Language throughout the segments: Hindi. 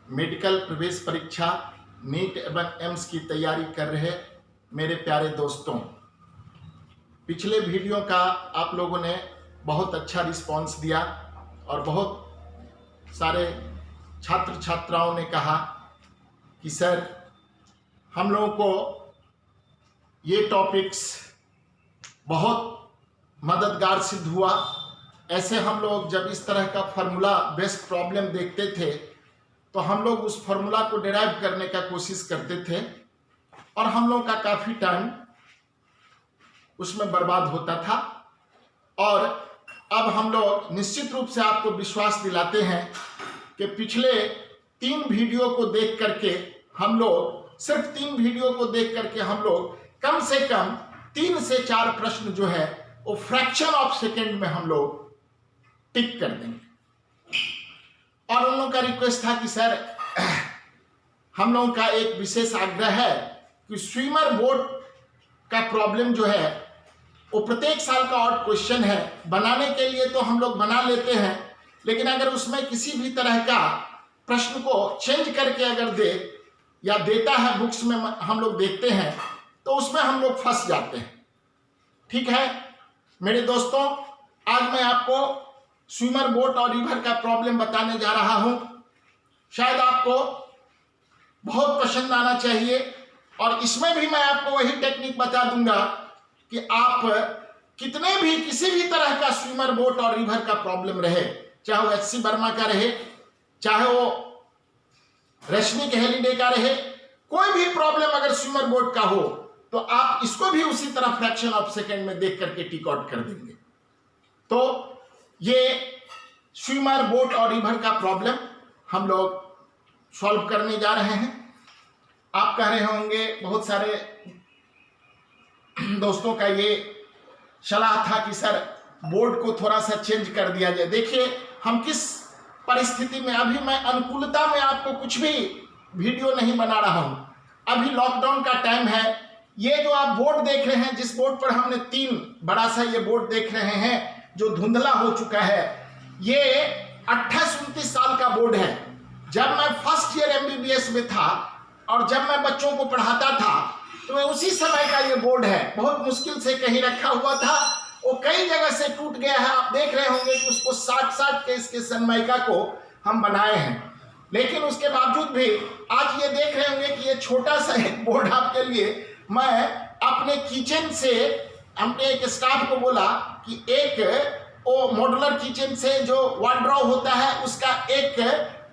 मेडिकल प्रवेश परीक्षा नीट एवं एम्स की तैयारी कर रहे मेरे प्यारे दोस्तों, पिछले वीडियो का आप लोगों ने बहुत अच्छा रिस्पांस दिया और बहुत सारे छात्र छात्राओं ने कहा कि सर हम लोगों को ये टॉपिक्स बहुत मददगार सिद्ध हुआ। ऐसे हम लोग जब इस तरह का फार्मूला बेस्ड प्रॉब्लम देखते थे तो हम लोग उस फार्मूला को डिराइव करने का कोशिश करते थे और हम लोग का काफ़ी टाइम उसमें बर्बाद होता था। और अब हम लोग निश्चित रूप से आपको विश्वास दिलाते हैं कि पिछले 3 वीडियो को देख करके हम लोग सिर्फ 3 वीडियो को देख करके हम लोग कम से कम 3 से 4 प्रश्न जो है वो फ्रैक्शन ऑफ सेकेंड में हम लोग टिक कर देंगे। और उन लोगों का रिक्वेस्ट था कि सर हम लोगों का एक विशेष आग्रह है कि स्विमर बोर्ड का प्रॉब्लम जो है वो प्रत्येक साल का और क्वेश्चन है, बनाने के लिए तो हम लोग बना लेते हैं, लेकिन अगर उसमें किसी भी तरह का प्रश्न को चेंज करके अगर दे या देता है बुक्स में हम लोग देखते हैं तो उसमें हम लोग फंस जाते हैं। ठीक है मेरे दोस्तों, आज मैं आपको स्विमर बोट और रिवर का प्रॉब्लम बताने जा रहा हूं। शायद आपको बहुत पसंद आना चाहिए और इसमें भी मैं आपको वही टेक्निक बता दूंगा कि आप कितने भी किसी भी तरह का स्विमर बोट और रिवर का प्रॉब्लम रहे, चाहे वो एच.सी. वर्मा का रहे, चाहे वो रश्मि गहलिडे का रहे, कोई भी प्रॉब्लम अगर स्विमर बोट का हो तो आप इसको भी उसी तरह फ्रैक्शन ऑफ सेकेंड में देख करके टिक आउट कर देंगे। तो ये स्विमर बोट और रिवर का प्रॉब्लम हम लोग सॉल्व करने जा रहे हैं। आप कह रहे होंगे, बहुत सारे दोस्तों का ये सलाह था कि सर बोर्ड को थोड़ा सा चेंज कर दिया जाए। देखिए हम किस परिस्थिति में, अभी मैं अनुकूलता में आपको कुछ भी वीडियो नहीं बना रहा हूं। अभी लॉकडाउन का टाइम है। ये जो आप बोर्ड देख रहे हैं, जिस बोर्ड पर हमने 3 बड़ा सा ये बोर्ड देख रहे हैं जो धुंधला हो चुका है, ये 28-29 साल का बोर्ड है। जब मैं फर्स्ट ईयर MBBS में था और जब मैं बच्चों को पढ़ाता था तो उसी समय का ये बोर्ड है। बहुत मुश्किल से कहीं रखा हुआ था, वो कई जगह से टूट गया है। आप देख रहे होंगे कि उसको 60 के इसके सनमाइका को हम बनाए हैं, लेकिन उसके बावजूद भी आज ये देख रहे होंगे कि ये छोटा सा एक बोर्ड आपके लिए, मैं अपने किचन से हमने एक स्टाफ को बोला कि एक वो मॉड्यूलर किचन से जो वार्डरोब होता है उसका एक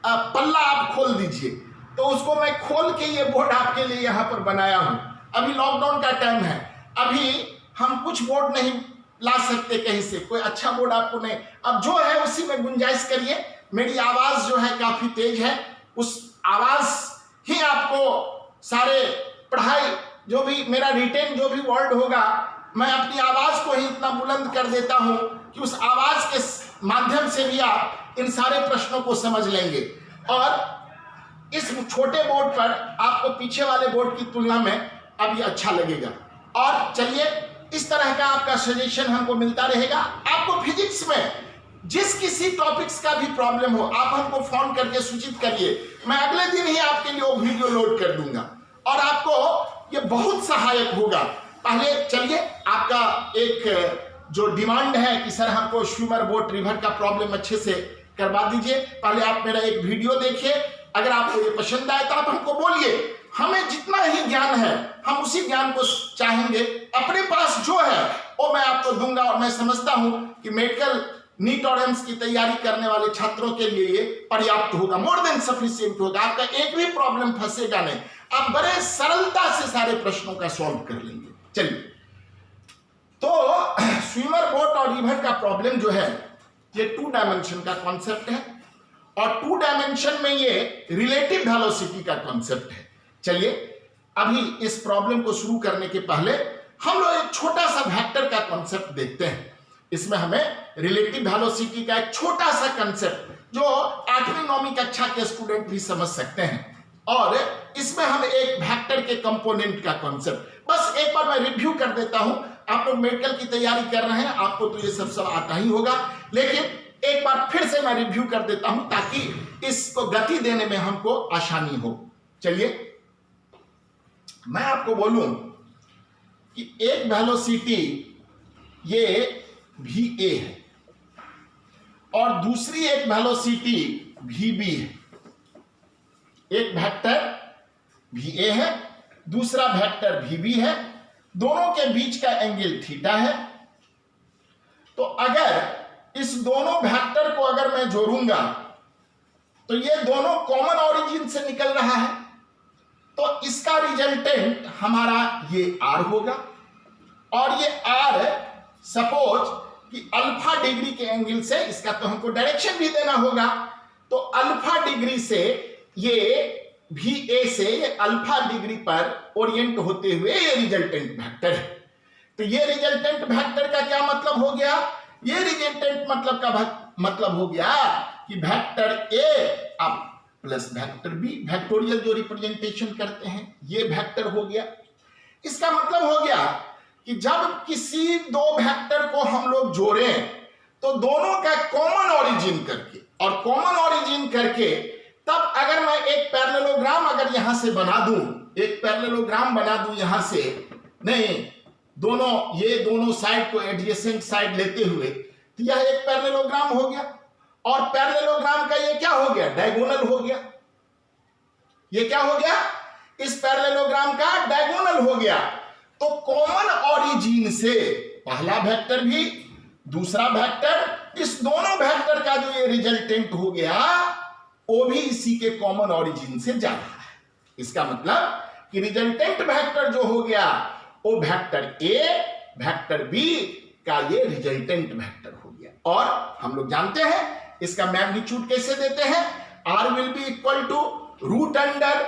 पल्ला आप खोल दीजिए, तो उसको मैं खोल के ये बोर्ड आपके लिए यहाँ पर बनाया हूँ। अभी लॉकडाउन का टाइम है, अभी हम कुछ बोर्ड नहीं ला सकते कहीं से, कोई अच्छा बोर्ड आपको नहीं। अब जो है उसी में गुंजाइश करिए। मेरी आवाज़ जो है काफ़ी तेज है, उस आवाज़ ही आपको सारे पढ़ाई जो भी मेरा रिटेन जो भी वर्ड होगा, मैं अपनी आवाज़ को ही इतना बुलंद कर देता हूं कि उस आवाज़ के माध्यम से भी आप इन सारे प्रश्नों को समझ लेंगे। और इस छोटे बोर्ड पर आपको पीछे वाले बोर्ड की तुलना में अब ये अच्छा लगेगा। और चलिए, इस तरह का आपका सजेशन हमको मिलता रहेगा। आपको फिजिक्स में जिस किसी टॉपिक्स का भी प्रॉब्लम हो, आप हमको फोन करके सूचित करिए, मैं अगले दिन ही आपके लिए वो वीडियो लोड कर दूंगा और आपको ये बहुत सहायक होगा। पहले चलिए, आपका एक जो डिमांड है कि सर हमको स्विमर बोट रिवर का प्रॉब्लम अच्छे से करवा दीजिए, पहले आप मेरा एक वीडियो देखिए। अगर आपको ये पसंद आए तो आप हमको बोलिए। हमें जितना ही ज्ञान है हम उसी ज्ञान को चाहेंगे, अपने पास जो है वो मैं आपको दूंगा। और मैं समझता हूं कि मेडिकल नीट और एम्स की तैयारी करने वाले छात्रों के लिए ये पर्याप्त होगा, मोर देन सफिशिएंट होगा। आपका एक भी प्रॉब्लम फंसेगा नहीं, आप बड़े सरलता से सारे प्रश्नों का सॉल्व कर लेंगे। चलिए, तो स्विमर बोट और रिवर का प्रॉब्लम जो है ये 2 डायमेंशन का कॉन्सेप्ट है और 2 डायमेंशन में ये रिलेटिव वेलोसिटी का कॉन्सेप्ट है। चलिए, अभी इस प्रॉब्लम को शुरू करने के पहले हम लोग एक छोटा सा वेक्टर का कॉन्सेप्ट देखते हैं। इसमें हमें रिलेटिव वेलोसिटी का एक छोटा सा कॉन्सेप्ट जो 8वीं 9वीं कक्षा के स्टूडेंट भी समझ सकते हैं, और इसमें हम एक वेक्टर के कंपोनेंट का कॉन्सेप्ट बस एक बार मैं रिव्यू कर देता हूं। आप लोग मेडिकल की तैयारी कर रहे हैं, आपको तो ये सब आता ही होगा, लेकिन एक बार फिर से मैं रिव्यू कर देता हूं ताकि इसको गति देने में हमको आसानी हो। चलिए मैं आपको बोलूं कि एक वेलोसिटी ये va है और दूसरी एक वेलोसिटी vb है। एक वेक्टर va है, दूसरा वेक्टर vb है, दोनों के बीच का एंगल थीटा है। तो अगर इस दोनों वेक्टर को अगर मैं जोड़ूंगा तो ये दोनों कॉमन ऑरिजिन से निकल रहा है, तो इसका रिजल्टेंट हमारा ये r होगा और ये r सपोज कि अल्फा डिग्री के एंगल से, इसका तो हमको डायरेक्शन भी देना होगा, तो अल्फा डिग्री से ये va से ये अल्फा डिग्री पर ओरिएंट होते हुए ये रिजल्टेंट वेक्टर है। तो ये रिजल्टेंट वेक्टर का क्या मतलब हो गया? ये रिजल्टेंट मतलब का मतलब हो गया कि वेक्टर a अब प्लस वेक्टर b, वेक्टोरियल जो रिप्रेजेंटेशन करते हैं ये वेक्टर हो गया। इसका मतलब हो गया कि जब किसी दो वेक्टर को हम लोग जोड़ें तो दोनों का कॉमन ऑरिजिन करके, और कॉमन ऑरिजिन करके तब अगर मैं एक पैरेललोग्राम अगर यहां से बना दूं, एक पैरेललोग्राम बना दूं यहां से, नहीं दोनों ये दोनों साइड को एडजेसेंट साइड लेते हुए, तो यह एक पैरेललोग्राम हो गया। और पैरेललोग्राम का ये क्या हो गया? डायगोनल हो गया। ये क्या हो गया? इस पैरेललोग्राम का डायगोनल हो गया। तो कॉमन ऑरिजिन से पहला वेक्टर भी दूसरा वेक्टर, इस दोनों वेक्टर का जो ये रिजल्टेंट हो गया वो भी इसी के कॉमन ऑरिजिन से जा रहा है। इसका मतलब कि रिजल्टेंट वेक्टर जो हो गया वो वेक्टर a वेक्टर b का ये रिजल्टेंट वेक्टर हो गया। और हम लोग जानते हैं इसका मैग्नीट्यूड कैसे देते हैं? r will be equal to root under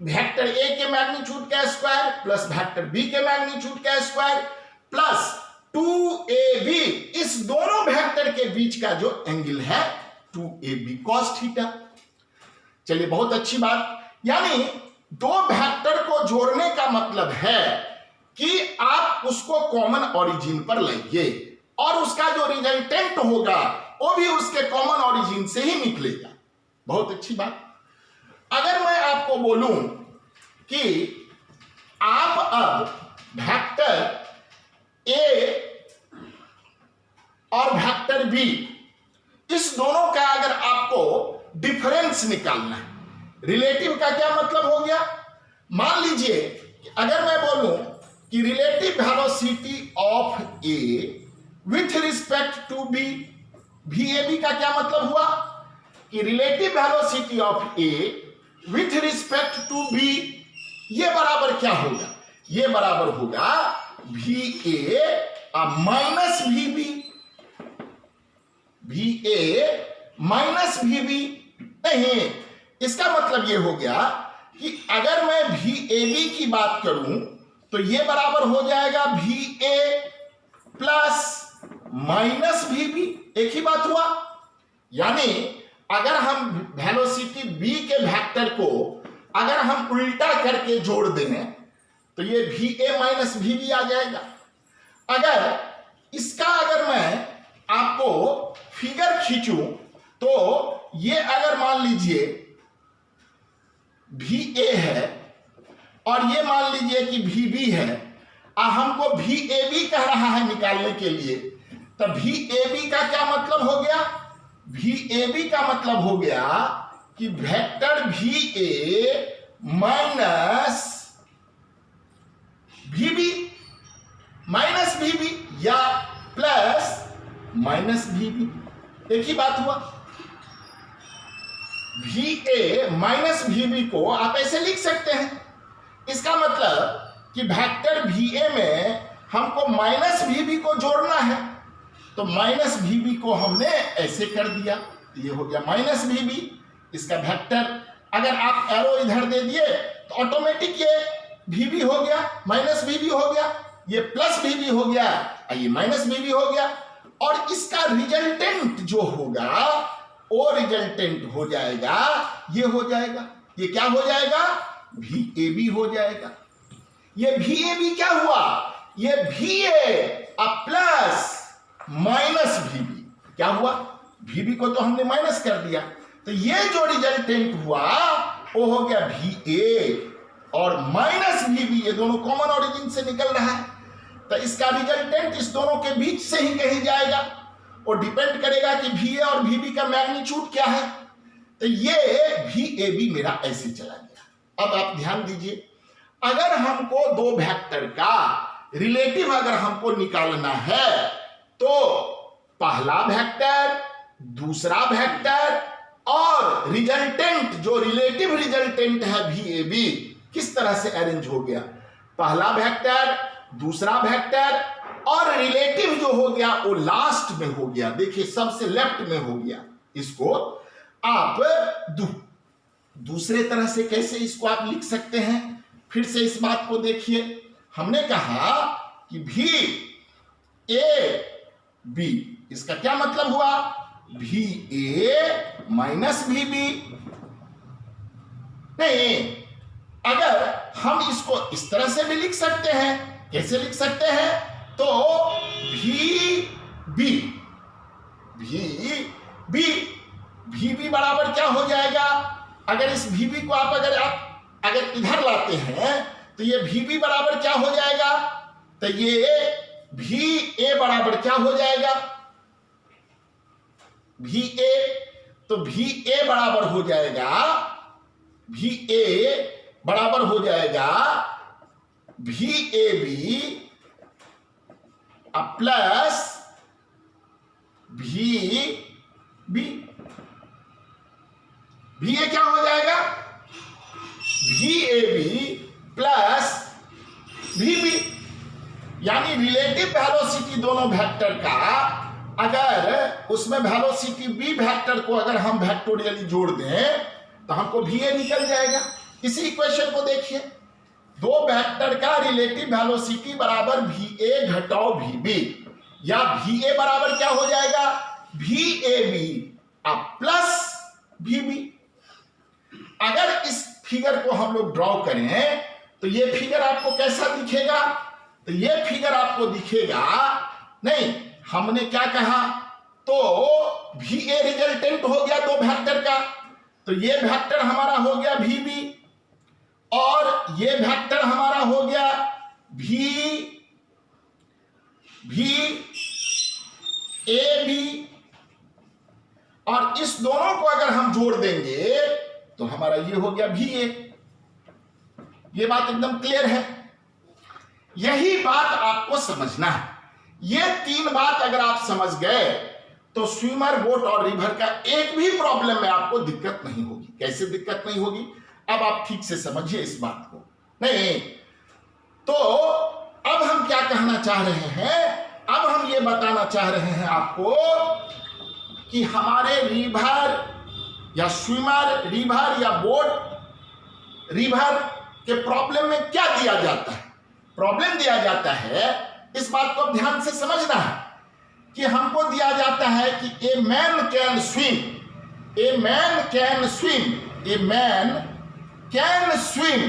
vector a के मैग्नीट्यूड का स्क्वायर प्लस वेक्टर b के मैग्नीट्यूड का स्क्वायर प्लस 2ab, इस दोनों वेक्टर के बीच का जो एंगल है 2ab cos थीटा। चलिए बहुत अच्छी बात, यानी दो वेक्टर को जोड़ने का मतलब है कि आप उसको कॉमन ऑरिजिन पर लाइए और उसका जो रिजल्टेंट होगा वो भी उसके कॉमन ऑरिजिन से ही निकलेगा। बहुत अच्छी बात। अगर मैं आपको बोलूं कि आप अब वेक्टर a और वेक्टर b, इस दोनों का अगर आपको डिफरेंस निकालना है, रिलेटिव का क्या मतलब हो गया? मान लीजिए अगर मैं बोलूं कि relative velocity of a with respect to b, vab का क्या मतलब हुआ कि relative velocity of a with respect to b, ये बराबर क्या होगा? ये बराबर होगा va minus vb, va minus vb। नहीं, इसका मतलब ये हो गया कि अगर मैं vab की बात करूं तो ये बराबर हो जाएगा va प्लस माइनस vb। एक ही बात हुआ। यानी अगर हम वेलोसिटी b के वेक्टर को अगर हम उल्टा करके जोड़ दें तो ये va माइनस vb आ जाएगा। अगर इसका अगर मैं आपको फिगर खींचूं तो ये अगर मान लीजिए va है और ये मान लीजिए कि vb है, हमको vab कह रहा है निकालने के लिए, तो vab का क्या मतलब हो गया? vab का मतलब हो गया कि vector va minus vb, minus vb या प्लस माइनस vb। एक ही बात हुआ। va माइनस vb को आप ऐसे लिख सकते हैं। इसका मतलब कि वेक्टर va में हमको माइनस vb को जोड़ना है, तो माइनस vb को हमने ऐसे कर दिया, ये हो गया माइनस vb। इसका वेक्टर अगर आप एरो इधर दे दिए तो ऑटोमेटिक ये vb हो गया, माइनस vb हो गया, ये प्लस vb हो गया, ये माइनस vb हो गया। और इसका रिजल्टेंट जो होगा वो रिजल्टेंट हो जाएगा, ये हो जाएगा, ये क्या हो जाएगा? vab हो जाएगा। ये vab क्या हुआ? ये va प्लस माइनस vb क्या हुआ? VB को तो हमने माइनस कर दिया, तो ये जो रिजल्टेंट हुआ वो हो गया VA और माइनस VB, ये दोनों कॉमन ओरिजिन से निकल रहा है, तो इसका रिजल्टेंट इस दोनों के बीच से ही कहीं जाएगा और डिपेंड करेगा कि VA और VB का मैग्नीट्यूड क्या है। तो ये VAB मेरा ऐसे चला गया। अब आप ध्यान दीजिए, अगर हमको दो वेक्टर का रिलेटिव अगर हमको निकालना है तो पहला वेक्टर, दूसरा वेक्टर और रिजल्टेंट जो रिलेटिव रिजल्टेंट है VAB किस तरह से अरेंज हो गया, पहला वेक्टर, दूसरा वेक्टर और रिलेटिव जो हो गया वो लास्ट में हो गया, देखिए सबसे लेफ्ट में हो गया। इसको आप दूसरे तरह से कैसे इसको आप लिख सकते हैं, फिर से इस बात को देखिए। हमने कहा कि VAB, इसका क्या मतलब हुआ, VA माइनस VB। नहीं, अगर हम इसको इस तरह से भी लिख सकते हैं, कैसे लिख सकते हैं, तो VB बराबर क्या हो जाएगा, अगर इस VB को आप अगर इधर लाते हैं तो ये VB बराबर क्या हो जाएगा, तो ये VA बराबर क्या हो जाएगा, VA, तो VA बराबर हो जाएगा, VA बराबर हो जाएगा VAB प्लस VB। VA क्या हो जाएगा, VAB प्लस VB, यानी रिलेटिव वेलोसिटी दोनों वेक्टर का, अगर उसमें वेलोसिटी B वेक्टर को अगर हम वेक्टोरियली जोड़ दें तो हमको VA निकल जाएगा। इसी इक्वेशन को देखिए, दो वेक्टर का रिलेटिव वेलोसिटी बराबर VA घटाओ VB, या VA बराबर क्या हो जाएगा, VAB प्लस VB। अगर इस फिगर को हम लोग ड्रॉ करें तो ये फिगर आपको कैसा दिखेगा, तो ये फिगर आपको दिखेगा, नहीं हमने क्या कहा, तो VA रिजल्टेंट हो गया दो वेक्टर का, तो ये वेक्टर हमारा हो गया VB और ये वेक्टर हमारा हो गया VAB, और इस दोनों को अगर हम जोड़ देंगे तो हमारा ये हो गया VA। ये बात एकदम क्लियर है, यही बात आपको समझना है। ये तीन बात अगर आप समझ गए तो स्विमर, बोट और रिवर का एक भी प्रॉब्लम में आपको दिक्कत नहीं होगी। कैसे दिक्कत नहीं होगी, अब आप ठीक से समझिए इस बात को। नहीं तो अब हम क्या कहना चाह रहे हैं, अब हम ये बताना चाह रहे हैं आपको कि हमारे रिवर या स्विमर, रिवर या बोट, रिवर के प्रॉब्लम में क्या दिया जाता है, प्रॉब्लम दिया जाता है, इस बात को ध्यान से समझना है कि हमको दिया जाता है कि ए man can swim, A man can swim, A man can swim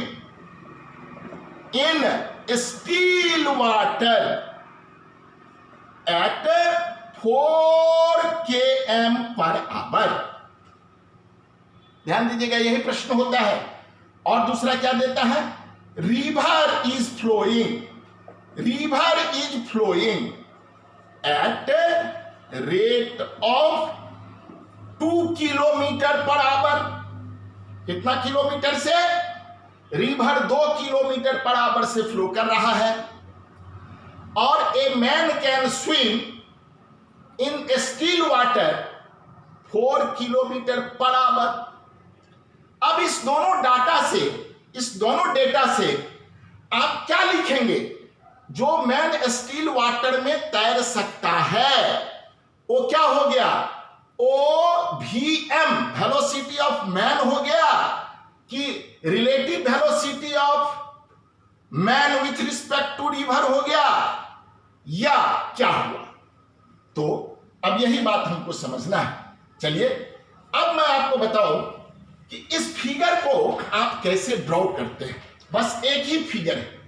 in still water at 4 km per hour. ध्यान दीजिएगा, यही प्रश्न होता है। और दूसरा क्या देता है, river is flowing, river is flowing at rate of 2 kilometre per hour. कितना किलोमीटर से, रिवर 2 किलोमीटर पर आवर से फ्लो कर रहा है। और a man can swim in still water 4 kilometre per hour. अब इस दोनों डाटा से, इस दोनों डेटा से आप क्या लिखेंगे, जो मैन स्टिल वाटर में तैर सकता है वो क्या हो गया, ओ VM वेलोसिटी ऑफ मैन हो गया कि relative velocity of man with respect to river हो गया, या क्या हुआ। तो अब यही बात हमको समझना है। चलिए अब मैं आपको बताऊं कि इस फिगर को आप कैसे ड्रॉ करते हैं। बस एक ही फिगर है,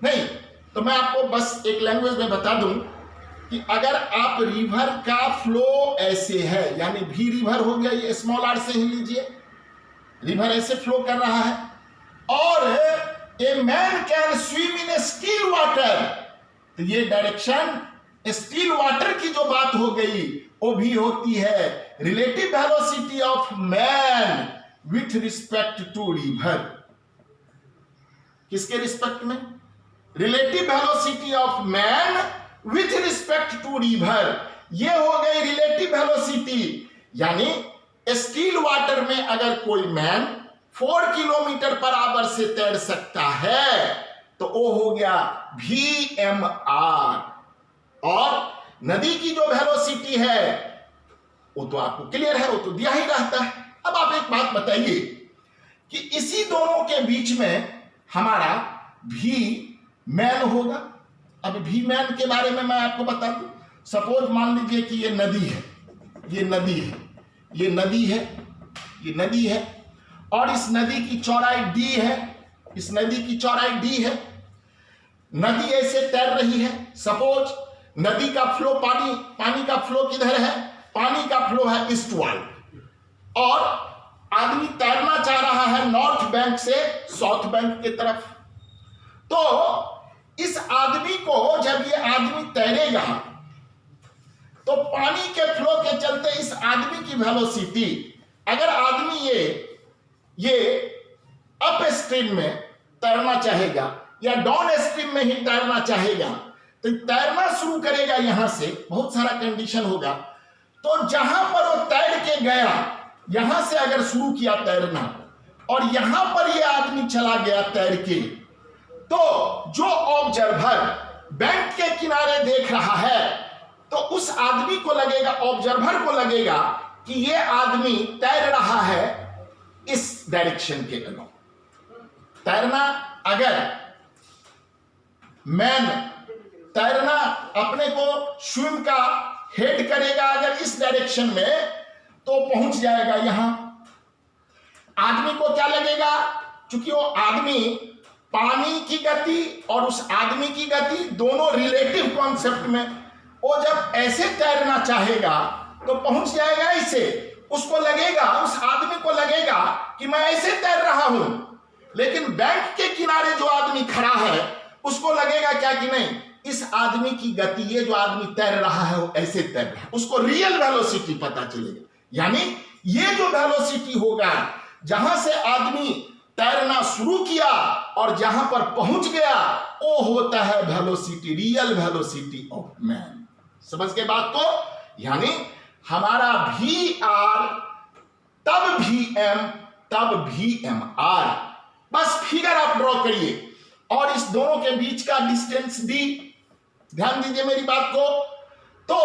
नहीं तो मैं आपको बस एक लैंग्वेज में बता दूं कि अगर आप रिवर का फ्लो ऐसे है, यानी भी रिवर हो गया, ये स्मॉल आर से ही लीजिए, रिवर ऐसे फ्लो कर रहा है, और a man can swim in still water, तो ये डायरेक्शन स्टिल वाटर की जो बात हो गई वो भी होती है relative velocity of man with respect to river. किसके रिस्पेक्ट में? Relative velocity of man with respect to river, ये हो गई रिलेटिव वेलोसिटी। यानी स्टिल वाटर में अगर कोई मैन 4 किलोमीटर पर आवर से तैर सकता है तो वो हो गया VMR, और नदी की जो वेलोसिटी है वो तो आपको क्लियर है, वो तो दिया ही रहता है। अब आप एक बात बताइए कि इसी दोनों के बीच में हमारा भी मैन होगा। अब भी मैन के बारे में मैं आपको बता दूं, सपोज मान लीजिए कि ये नदी है, ये नदी है, ये नदी है, ये नदी है, और इस नदी की चौड़ाई d है, इस नदी की चौड़ाई d है। नदी ऐसे तैर रही है, सपोज नदी का फ्लो, पानी का फ्लो किधर है? पानी का फ्लो है ईस्टवर्ड, और आदमी तैरना चाह रहा है नॉर्थ बैंक से साउथ बैंक की तरफ। तो इस आदमी को, जब ये आदमी तैरेगा तो पानी के फ्लो के चलते इस आदमी की वेलोसिटी, अगर आदमी ये अप स्ट्रीम में तैरना चाहेगा या डाउन स्ट्रीम में ही तैरना चाहेगा, तो तैरना शुरू करेगा, यहां से बहुत सारा कंडीशन होगा। तो जहां पर वो तैर के गया, यहां से अगर शुरू किया तैरना और यहां पर ये आदमी चला गया तैर के, तो जो ऑब्जर्वर बैंक के किनारे देख रहा है तो उस आदमी को लगेगा, ऑब्जर्वर को लगेगा कि ये आदमी तैर रहा है इस डायरेक्शन के अलावा। तैरना, अगर मैन तैरना अपने को स्विम का हेड करेगा अगर इस डायरेक्शन में, तो पहुंच जाएगा यहां। आदमी को क्या लगेगा? क्योंकि वो आदमी पानी की गति और उस आदमी की गति दोनों रिलेटिव कॉन्सेप्ट में, वो जब ऐसे तैरना चाहेगा तो पहुंच जाएगा ऐसे। उसको लगेगा, उस आदमी को लगेगा कि मैं ऐसे तैर रहा हूं, लेकिन बैंक के किनारे जो आदमी खड़ा है उसको लगेगा क्या कि नहीं, इस आदमी की गति, ये जो आदमी तैर रहा है वो ऐसे तैर रहा है, उसको रियल वेलोसिटी पता चलेगा। यानी ये जो वेलोसिटी होगा, जहां से आदमी तैरना शुरू किया और जहां पर पहुंच गया, वो होता है velocity, real velocity of man. समझ के बात को? यानी हमारा VR तब VM तब VMR। बस फिगर आप ड्रॉ करिए और इस दोनों के बीच का डिस्टेंस D, ध्यान दीजिए मेरी बात को। तो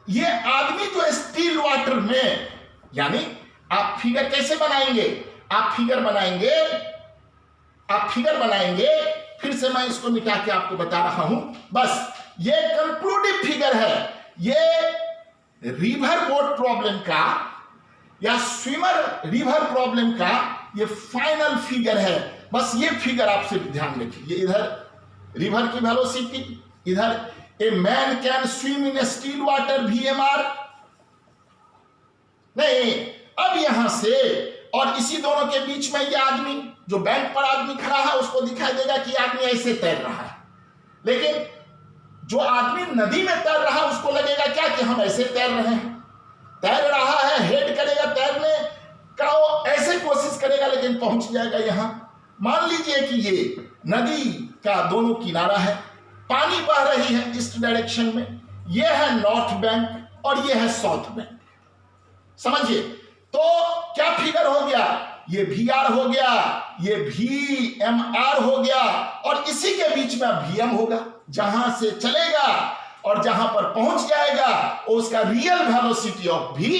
ये आदमी जो स्टिल वाटर में, यानी आप फिगर कैसे बनाएंगे? आप फिगर बनाएंगे, फिर से मैं इसको मिटा के आपको बता रहा हूं। बस ये कंक्लूडिव फिगर है, ये रिवर बोट प्रॉब्लम का या स्विमर रिवर प्रॉब्लम का ये फाइनल फिगर है। बस ये फिगर आप सिर्फ ध्यान रखिए। इधर रिवर की वेलोसिटी, इधर ए man can swim in still water VMR। नहीं, अब यहां से और इसी दोनों के बीच में ये आदमी, जो बैंक पर आदमी खड़ा है, उसको दिखाई देगा कि आदमी ऐसे तैर रहा है, लेकिन जो आदमी नदी में तैर रहा है उसको लगेगा क्या कि हम ऐसे तैर रहे हैं। तैर रहा है, हेड करेगा तैरने का, वो ऐसे कोशिश करेगा, लेकिन पहुंच जाएगा यहां। मान लीजिए कि ये नदी का दोनों किनारा है, पानी बह रही है ईस्ट डायरेक्शन में, ये है नॉर्थ बैंक और ये है साउथ बैंक। समझिए, तो क्या फिगर हो गया? ये VR हो गया, ये VMR हो गया, और इसी के बीच में VM होगा। जहां से चलेगा और जहां पर पहुंच जाएगा उसका रियल वेलोसिटी ऑफ भी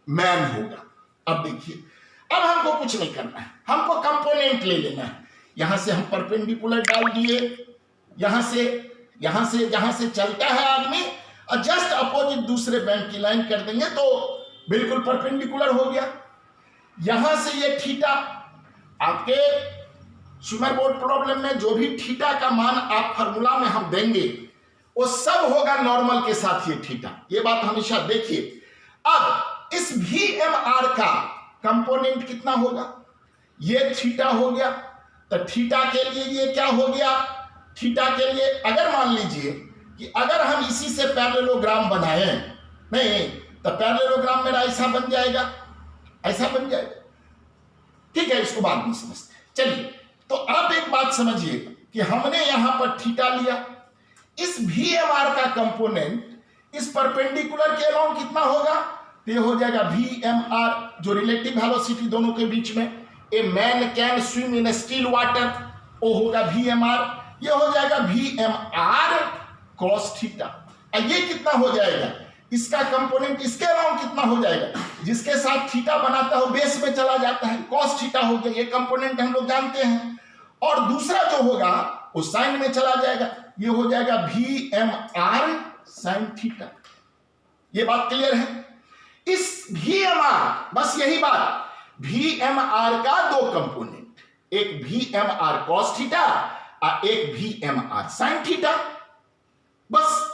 मैन होगा। अब देखिए, अब हमको कुछ नहीं करना है, हमको कंपोनेंट ले लेना है। यहां से हम परपेंडिकुलर डाल दिए, यहां से जहां से चलता है आदमी, और जस्ट अपोजिट दूसरे बैंक की लाइन कर देंगे तो बिल्कुल परपेंडिकुलर हो गया। यहां से ये थीटा, आपके स्विमर बोट प्रॉब्लम में जो भी थीटा का मान आप फार्मूला में हम देंगे, वो सब होगा नॉर्मल के साथ ये थीटा, ये बात हमेशा देखिए। अब इस VMR का कंपोनेंट कितना होगा, ये थीटा हो गया, तो थीटा के लिए ये क्या हो गया, थीटा के लिए अगर मान लीजिए कि अगर हम इसी से पैरेललोग्राम बनाएं, नहीं तो पैरेललोग्राम मेरा ऐसा बन जाएगा, ऐसा बन जाएगा, ठीक है, इसको बाद में समझते हैं। चलिए, तो आप एक बात समझिए कि हमने यहां पर थीटा लिया, इस VMR का कंपोनेंट इस परपेंडिकुलर के अलोंग कितना होगा, तो ये हो जाएगा VMR, जो रिलेटिव वेलोसिटी दोनों के बीच में, ए man can swim in still water, वो होगा VMR, ये हो जाएगा VMR cos थीटा। ये कितना हो जाएगा, इसका कंपोनेंट इसके अलावा कितना हो जाएगा, जिसके साथ थीटा बनाता है बेस में चला जाता है, cos थीटा हो गया, ये कंपोनेंट हम लोग जानते हैं। और दूसरा जो होगा वो साइन में चला जाएगा, ये हो जाएगा VMR sin थीटा। ये बात क्लियर है। इस VMR, बस यही बात, VMR का दो कंपोनेंट, एक VMR cos थीटा और एक VMR sin थीटा, बस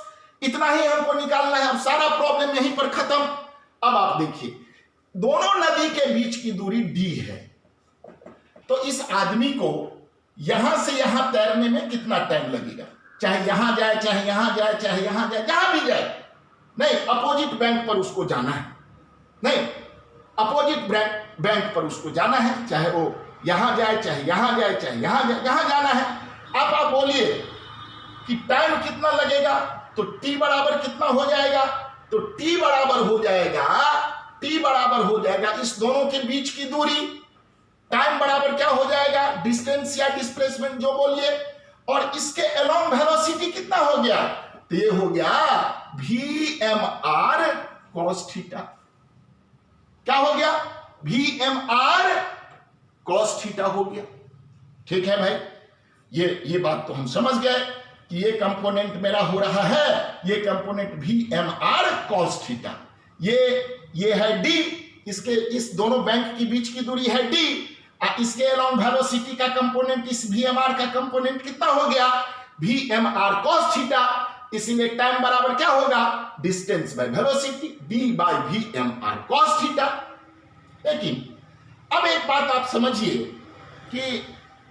इतना ही हमको निकालना है। अब सारा प्रॉब्लम यहीं पर खत्म। अब आप देखिए, दोनों नदी के बीच की दूरी d है, तो इस आदमी को यहां से यहां तैरने में कितना टाइम लगेगा, चाहे यहां जाए, चाहे यहां जाए, चाहे यहां जाए, जहां भी जाए, नहीं अपोजिट बैंक पर उसको जाना है, नहीं अपोजिट बैंक पर उसको जाना है, चाहे वो यहां जाए, चाहे यहां जाए, चाहे यहां जाए, जहां जाना है। अब आप बोलिए कि टाइम कितना लगेगा, तो t बराबर कितना हो जाएगा, तो t बराबर हो जाएगा, t बराबर हो जाएगा इस दोनों के बीच की दूरी, टाइम बराबर क्या हो जाएगा, डिस्टेंस या डिस्प्लेसमेंट जो बोलिए, और इसके अलोंग वेलोसिटी कितना हो गया, तो ये हो गया VMR cos थीटा। क्या हो गया, VMR cos थीटा हो गया। ठीक है भाई, ये बात तो हम समझ गए कि ये कंपोनेंट मेरा हो रहा है, ये कंपोनेंट VMR cos थीटा, ये है d, इसके इस दोनों बैंक के बीच की दूरी है d, इसके अलोंग वेलोसिटी का कंपोनेंट, इस VMR का कंपोनेंट कितना हो गया, VMR cos थीटा। इसीलिए टाइम बराबर क्या होगा, distance by velocity, d by VMR cos theta. लेकिन अब एक बात आप समझिए कि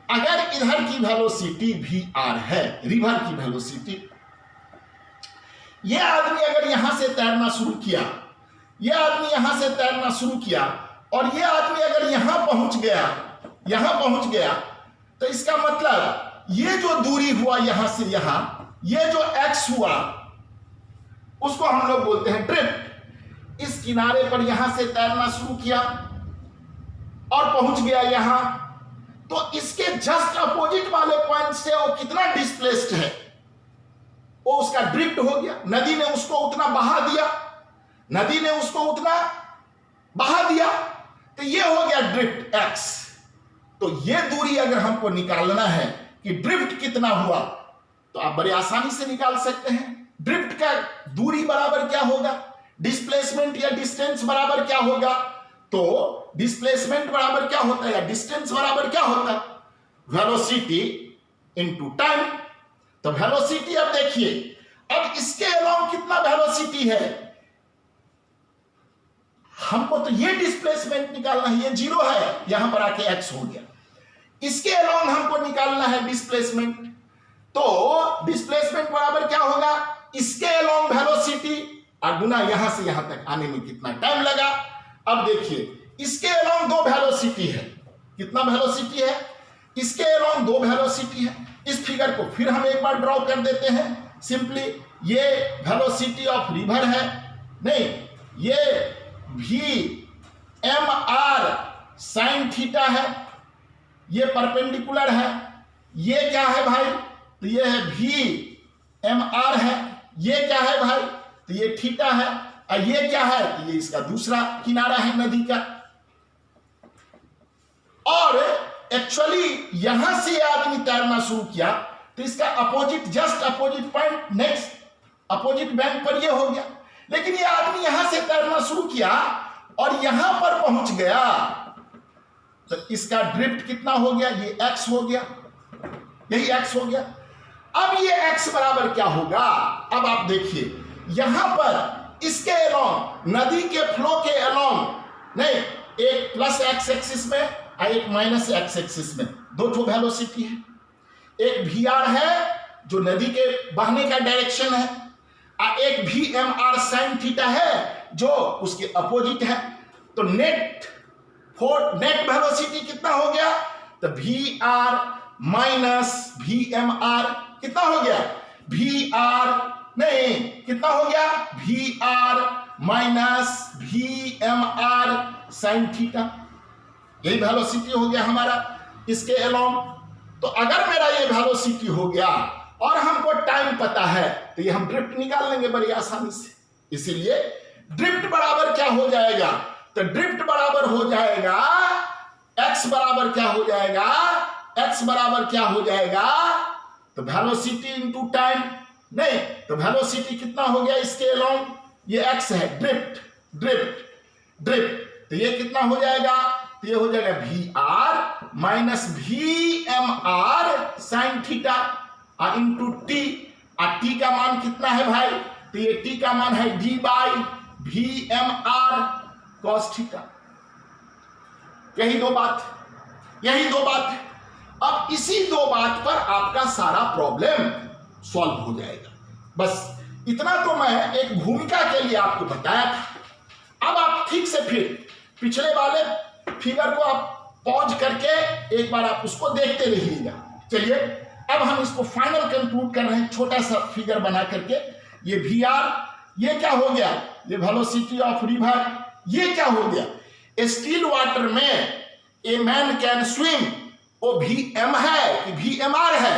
अगर इधर की वेलोसिटी VR है, रिवर की वेलोसिटी, यह आदमी अगर यहां से तैरना शुरू किया, यह आदमी यहां से तैरना शुरू किया, और यह आदमी अगर यहां पहुंच गया, तो इसका मतलब ये जो दूरी हुआ यहां से यहां, ये जो x हुआ, उसको हम लोग बोलते हैं ड्रिफ्ट। इस किनारे पर यहां से तैरना शुरू किया और पहुंच गया यहां, तो इसके जस्ट अपोजिट वाले पॉइंट से वो कितना डिस्प्लेस्ड है, वो उसका ड्रिफ्ट हो गया, नदी ने उसको उतना बहा दिया, तो ये हो गया ड्रिफ्ट x। तो ये दूरी अगर हमको निकालना है कि ड्रिफ्ट कितना हुआ, तो आप बड़े आसानी से निकाल सकते हैं। ड्रिफ्ट का दूरी बराबर क्या होगा, डिस्प्लेसमेंट या डिस्टेंस बराबर क्या होगा, तो डिस्प्लेसमेंट बराबर क्या होता है या डिस्टेंस बराबर क्या होता है, वेलोसिटी इनटू टाइम। तो वेलोसिटी, अब देखिए, अब इसके अलावा कितना वेलोसिटी है, हमको तो ये डिस्प्लेसमेंट निकालना है, ये 0 है, यहां पर आके x हो गया। इसके अलावा हमको निकालना है डिस्प्लेसमेंट, तो डिस्प्लेसमेंट बराबर क्या होगा, इसके अलावा वेलोसिटी और गुना यहां से यहां तक आने में कितना टाइम लगा। अब देखिए, इसके अलावा दो वेलोसिटी है, कितना वेलोसिटी है, इसके अलावा दो वेलोसिटी है। इस फिगर को फिर हम एक बार ड्रॉ कर देते हैं सिंपली। ये वेलोसिटी ऑफ रिवर है, नहीं, ये VMR sin थीटा है, ये परपेंडिकुलर है, ये क्या है भाई, तो ये है VMR है, ये क्या है भाई, तो ये थीटा है, और ये क्या है, तो ये इसका दूसरा किनारा है नदी का। और एक्चुअली यहां से आदमी तैरना शुरू किया, तो इसका opposite, just opposite point, next opposite bank पर ये हो गया। लेकिन ये आदमी यहां से तैरना शुरू किया और यहां पर पहुंच गया, तो इसका ड्रिफ्ट कितना हो गया, ये x हो गया, यही x हो गया। अब ये x बराबर क्या होगा, अब आप देखिए यहां पर इसके अलोंग, नदी के फ्लो के अलोंग, नहीं, एक प्लस एक्स एक्सिस में और एक माइनस एक्स एक्सिस में दो ठो वेलोसिटी है। एक वी है जो नदी के बहने का डायरेक्शन है, और एक VMR साइन थीटा है जो उसके अपोजिट है। तो नेट वेलोसिटी कितना हो गया, तो VR माइनस VMR कितना हो गया, कितना हो गया, VR minus VMR sine theta. यही वेलोसिटी हो गया हमारा इसके अलोंग। तो अगर मेरा ये वेलोसिटी हो गया और हमको टाइम पता है तो ये हम ड्रिफ्ट निकाल लेंगे बड़ी आसानी से। इसीलिए ड्रिफ्ट बराबर क्या हो जाएगा, तो ड्रिफ्ट बराबर हो जाएगा x बराबर क्या हो जाएगा, x बराबर क्या हो जाएगा, तो वेलोसिटी इनटू टाइम, नहीं तो वेलोसिटी कितना हो गया इसके अलोंग, ये x है, ड्रिफ्ट, तो ये कितना हो जाएगा, तो ये हो जाएगा VR minus VMR sine theta into T. T का मान कितना है भाई, तो ये टी का मान है d by VMR cos theta. यही दो बात। अब इसी दो बात पर आपका सारा प्रॉब्लम सॉल्व हो जाएगा। बस इतना तो मैं एक भूमिका के लिए आपको बताया था। अब आप ठीक से फिर पिछले वाले फिगर को आप पॉज करके एक बार आप उसको देखते रहिएगा। चलिए अब हम इसको फाइनल कंक्लूड कर रहे हैं, छोटा सा फिगर बना करके। ये VR, ये क्या हो गया, ये वेलोसिटी ऑफ रिवर, ये क्या हो गया, स्टिल वाटर में ए मैन कैन स्विम, वो VM है कि VMR है,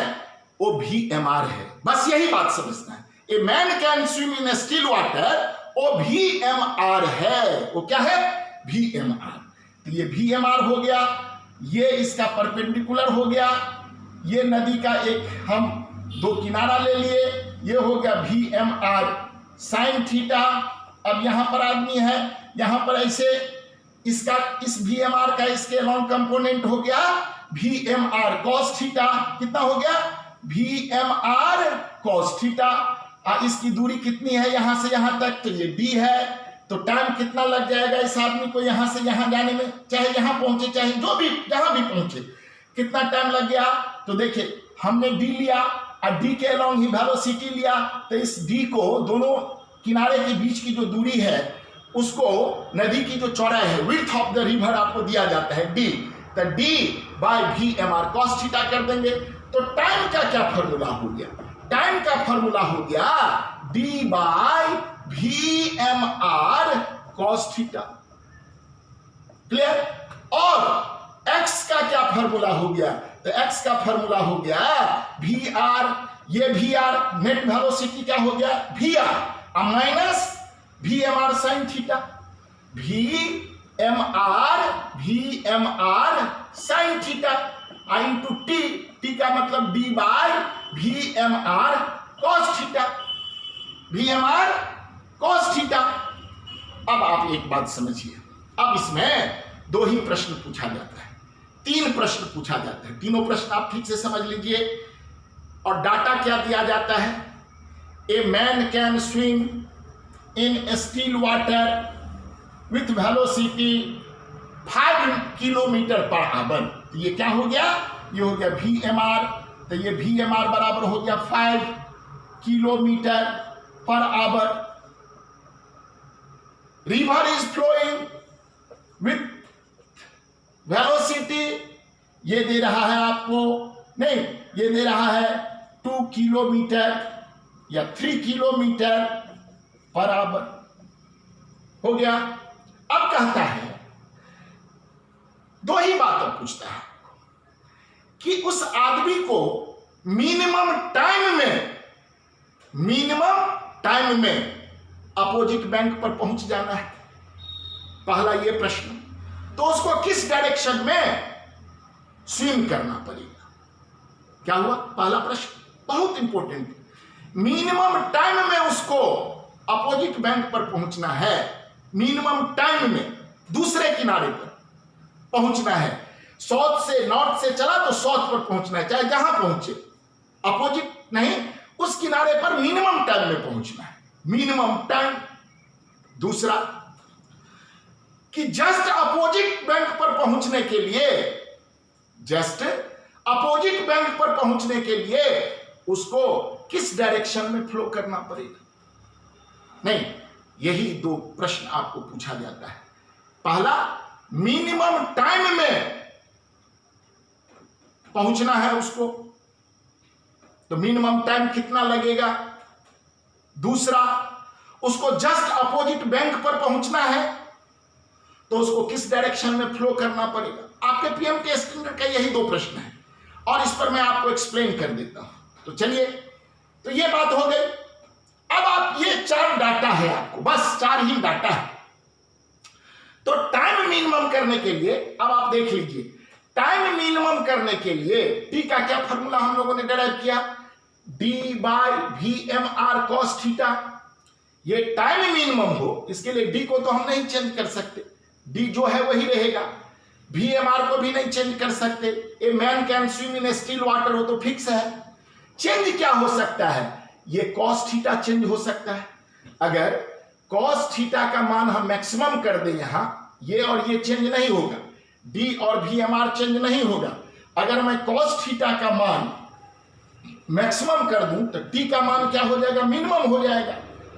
वो VMR है। बस यही बात समझना है, ए man can swim in still water, वो VMR है, वो क्या है, VMR। तो ये VMR हो गया, ये इसका परपेंडिकुलर हो गया, ये नदी का एक हम दो किनारा ले लिए, ये हो गया VMR साइन थीटा। अब यहां पर आदमी है, यहां पर ऐसे इसका इस VMR का इसके लॉन्ग कंपोनेंट हो गया VMR cos थीटा। कितना हो गया, VMR cos थीटा। इसकी दूरी कितनी है यहां से यहां तक, तो ये D है। तो टाइम कितना लग जाएगा इस आदमी को यहां से यहां जाने में, चाहे यहां पहुंचे चाहे जो भी जहां भी पहुंचे, कितना टाइम लग गया। तो देखिए हमने D लिया और D के अलॉन्ग ही वेलोसिटी लिया, तो इस D को दोनों किनारे के बीच की जो दूरी है उसको नदी की जो चौड़ाई है, विड्थ ऑफ द रिवर आपको दिया जाता है D, तो D by VMR cos theta कर देंगे। तो टाइम का क्या फॉर्मूला हो गया, टाइम का फॉर्मूला हो गया D by VMR cos theta. Clear. और x का क्या फॉर्मूला हो गया, तो x का फॉर्मूला हो गया VR, ये VR नेट वेलोसिटी क्या हो गया VR minus VMR sine theta, VMR sine theta into T का मतलब D by VMR cos theta, VMR cos theta. अब आप एक बात समझिए, अब इसमें दो ही प्रश्न पूछा जाता है, तीन प्रश्न पूछा जाता है, तीनों प्रश्न आप ठीक से समझ लीजिए। और डाटा क्या दिया जाता है, ए man can swim in still water with velocity 5 kilometre per our. तो ये क्या हो गया, ये हो गया VMR, तो ये VMR बराबर हो गया 5 kilometre per hour. River is flowing with velocity, ये दे रहा है आपको, नहीं ये दे रहा है 2 किलोमीटर या 3 किलोमीटर पर आवर। हो गया। अब कहता है, दो ही बातें पूछता है कि उस आदमी को मिनिमम टाइम में अपोजिट बैंक पर पहुंच जाना है, पहला ये प्रश्न। तो उसको किस डायरेक्शन में स्विम करना पड़ेगा, क्या हुआ पहला प्रश्न, बहुत इंपॉर्टेंट। मिनिमम टाइम में उसको अपोजिट बैंक पर पहुंचना है, मिनिमम टाइम में दूसरे किनारे पर पहुंचना है। साउथ से नॉर्थ से चला तो साउथ पर पहुंचना है, चाहे जहां पहुंचे, अपोजिट नहीं, उस किनारे पर मिनिमम टाइम में पहुंचना है, मिनिमम टाइम। दूसरा कि जस्ट अपोजिट बैंक पर पहुंचने के लिए, जस्ट अपोजिट बैंक पर पहुंचने के लिए उसको किस डायरेक्शन में फ्लो करना पड़ेगा। नहीं, यही दो प्रश्न आपको पूछा जाता है। पहला, मिनिमम टाइम में पहुंचना है उसको, तो मिनिमम टाइम कितना लगेगा। दूसरा, उसको जस्ट अपोजिट बैंक पर पहुंचना है तो उसको किस डायरेक्शन में फ्लो करना पड़ेगा। आपके पीएमटी स्टैंडर्ड का यही दो प्रश्न है और इस पर मैं आपको एक्सप्लेन कर देता हूं। तो चलिए, तो ये बात हो गई। अब आप ये 4 डाटा है, आपको बस 4 ही डाटा है। तो टाइम मिनिमम करने के लिए अब आप देख लीजिए, टाइम मिनिमम करने के लिए टी का क्या फॉर्मूला हम लोगों ने डिराइव किया, d/VMR cos थीटा। ये टाइम मिनिमम हो, इसके लिए डी को तो हम नहीं चेंज कर सकते, डी जो है वही रहेगा। VMR को भी नहीं चेंज कर सकते, ए man can swim in still water हो तो फिक्स है। चेंज क्या हो सकता है, ये cos थीटा चेंज हो सकता है। अगर cos थीटा का मान हम मैक्सिमम कर दें यहां, ये और ये चेंज नहीं होगा, डी और VMR चेंज नहीं होगा। अगर मैं cos थीटा का मान मैक्सिमम कर दूं तो टी का मान क्या हो जाएगा, मिनिमम हो जाएगा।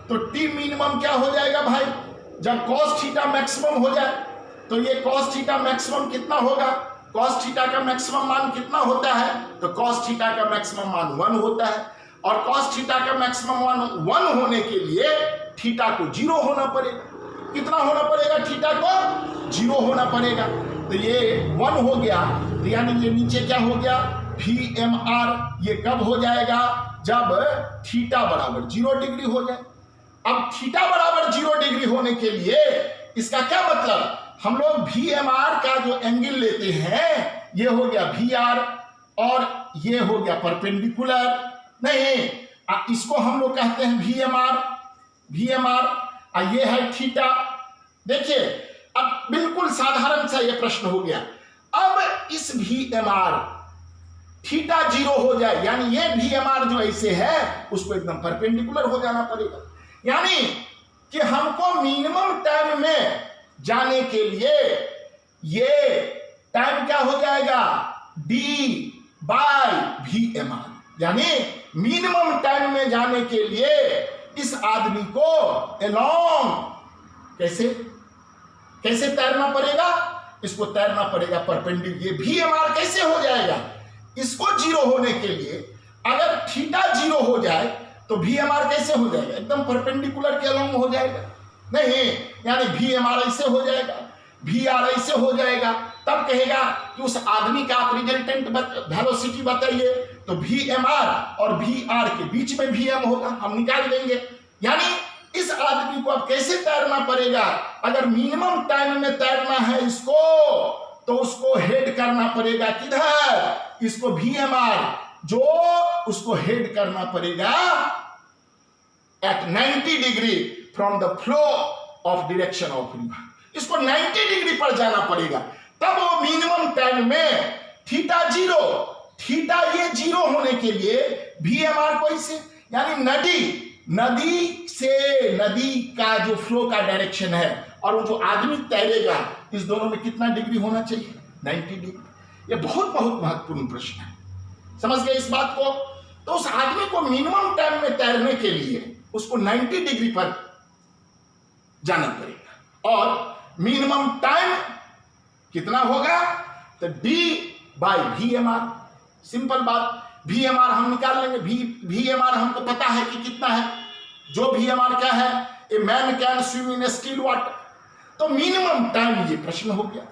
तो टी मिनिमम क्या हो जाएगा भाई, जब cos थीटा मैक्सिमम हो जाए तो ये cos थीटा मैक्सिमम कितना होगा, cos थीटा का मैक्सिमम मान कितना होता है, तो cos थीटा का मैक्सिमम मान 1 होता है। और cos थीटा का मैक्सिमम मान 1 होने के लिए थीटा को 0 होना पड़ेगा। कितना होना पड़ेगा, थीटा को 0 होना पड़ेगा। तो ये 1 हो गया, तो यानी ये नीचे क्या हो गया, VMR। ये कब हो जाएगा, जब थीटा बराबर 0 डिग्री हो जाए। अब थीटा बराबर 0 डिग्री होने के लिए इसका क्या मतलब, हम लोग VMR का जो एंगल लेते हैं ये हो गया VR और ये हो गया परपेंडिकुलर, नहीं इसको हम लोग कहते हैं VMR और ये है थीटा। देखिए अब बिल्कुल साधारण सा ये प्रश्न हो गया। अब इस VMR थीटा 0 हो जाए, यानी ये VMR जो ऐसे है उसको एकदम परपेंडिकुलर हो जाना पड़ेगा। यानी कि हमको मिनिमम टाइम में जाने के लिए ये टाइम क्या हो जाएगा, d/VMR। यानी मिनिमम टाइम में जाने के लिए इस आदमी को अलोंग कैसे तैरना पड़ेगा, इसको तैरना पड़ेगा परपेंडिकुलर। ये VMR कैसे हो जाएगा, इसको 0 होने के लिए अगर थीटा 0 हो जाए तो VMR कैसे हो जाएगा, एकदम परपेंडिकुलर के अलोंग हो जाएगा। नहीं, यानी VMR ऐसे हो जाएगा, VR ऐसे हो जाएगा। तब कहेगा कि उस आदमी का आप रिजल्टेंट वेलोसिटी बताइए, तो VMR और VR के बीच में VM होगा, हम निकाल देंगे। यानी इस आदमी को अब कैसे तैरना पड़ेगा, अगर मिनिमम टाइम में तैरना है इसको तो उसको हेड करना पड़ेगा किधर, इसको VMR जो उसको हेड करना पड़ेगा at 90 degree from the flow of direction of river. इसको 90 डिग्री पर जाना पड़ेगा, तब वो मिनिमम टाइम में थीटा 0, थीटा ये 0 होने के लिए VMR को इसे, यानी नदी का जो फ्लो का डायरेक्शन है और वो जो आदमी तैरेगा, इस दोनों में कितना डिग्री होना चाहिए, 90 डिग्री। ये बहुत महत्वपूर्ण प्रश्न है, समझ गए इस बात को। तो उस आदमी को मिनिमम टाइम में तैरने के लिए उसको 90 डिग्री पर जाना पड़ेगा और मिनिमम टाइम कितना होगा, तो d/VMR। सिंपल बात, VMR हम निकाल लेंगे, VMR हमको पता है कि कितना है, जो VMR क्या है, ए man can swim in still water. तो मिनिमम टाइम ये प्रश्न हो गया।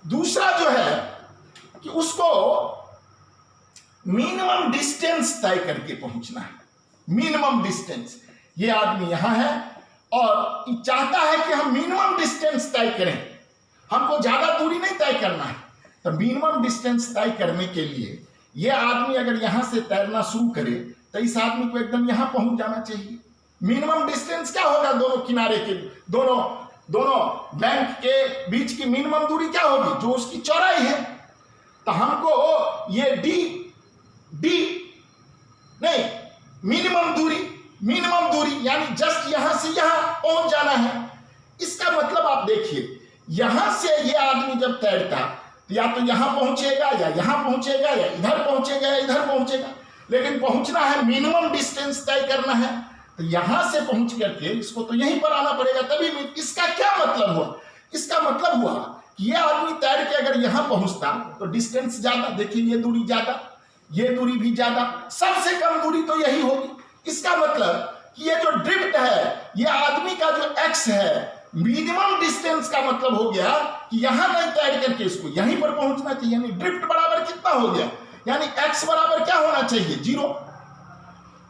दूसरा जो है कि उसको मिनिमम डिस्टेंस तय करके पहुंचना है। मिनिमम डिस्टेंस, ये आदमी यहां है और चाहता है कि हम मिनिमम डिस्टेंस तय करें, हमको ज्यादा दूरी नहीं तय करना है। तो मिनिमम डिस्टेंस तय करने के लिए ये आदमी अगर यहां से तैरना शुरू करे तो इस आदमी को एकदम यहां पहुंच जाना चाहिए। मिनिमम डिस्टेंस क्या होगा, दोनों किनारे के, दोनों बैंक के बीच की मिनिमम दूरी क्या होगी, जो उसकी चौड़ाई है। तो हमको ये डी नहीं, मिनिमम दूरी यानी जस्ट यहां से यहां पहुंच जाना है। इसका मतलब आप देखिए, यहां से ये आदमी जब तैरता या तो यहां पहुंचेगा या यहां पहुंचेगा या इधर पहुंचेगा या इधर पहुंचेगा, लेकिन पहुंचना है, मिनिमम डिस्टेंस तय करना है, तो यहां से पहुंच करके इसको तो यहीं पर आना पड़ेगा तभी। इसका क्या मतलब हुआ? इसका मतलब हुआ कि ये आदमी तैर के अगर यहां पहुंचता तो डिस्टेंस ज्यादा, देखिए ये दूरी ज्यादा, ये दूरी भी ज्यादा, सबसे कम दूरी तो यही होगी। इसका मतलब कि ये जो ड्रिफ्ट है, ये आदमी का जो एक्स है, मिनिमम डिस्टेंस का मतलब हो गया कि यहां नहीं तैर करके इसको यहीं पर पहुंचना चाहिए। यानी ड्रिफ्ट बराबर कितना हो गया, यानी एक्स बराबर क्या होना चाहिए, 0।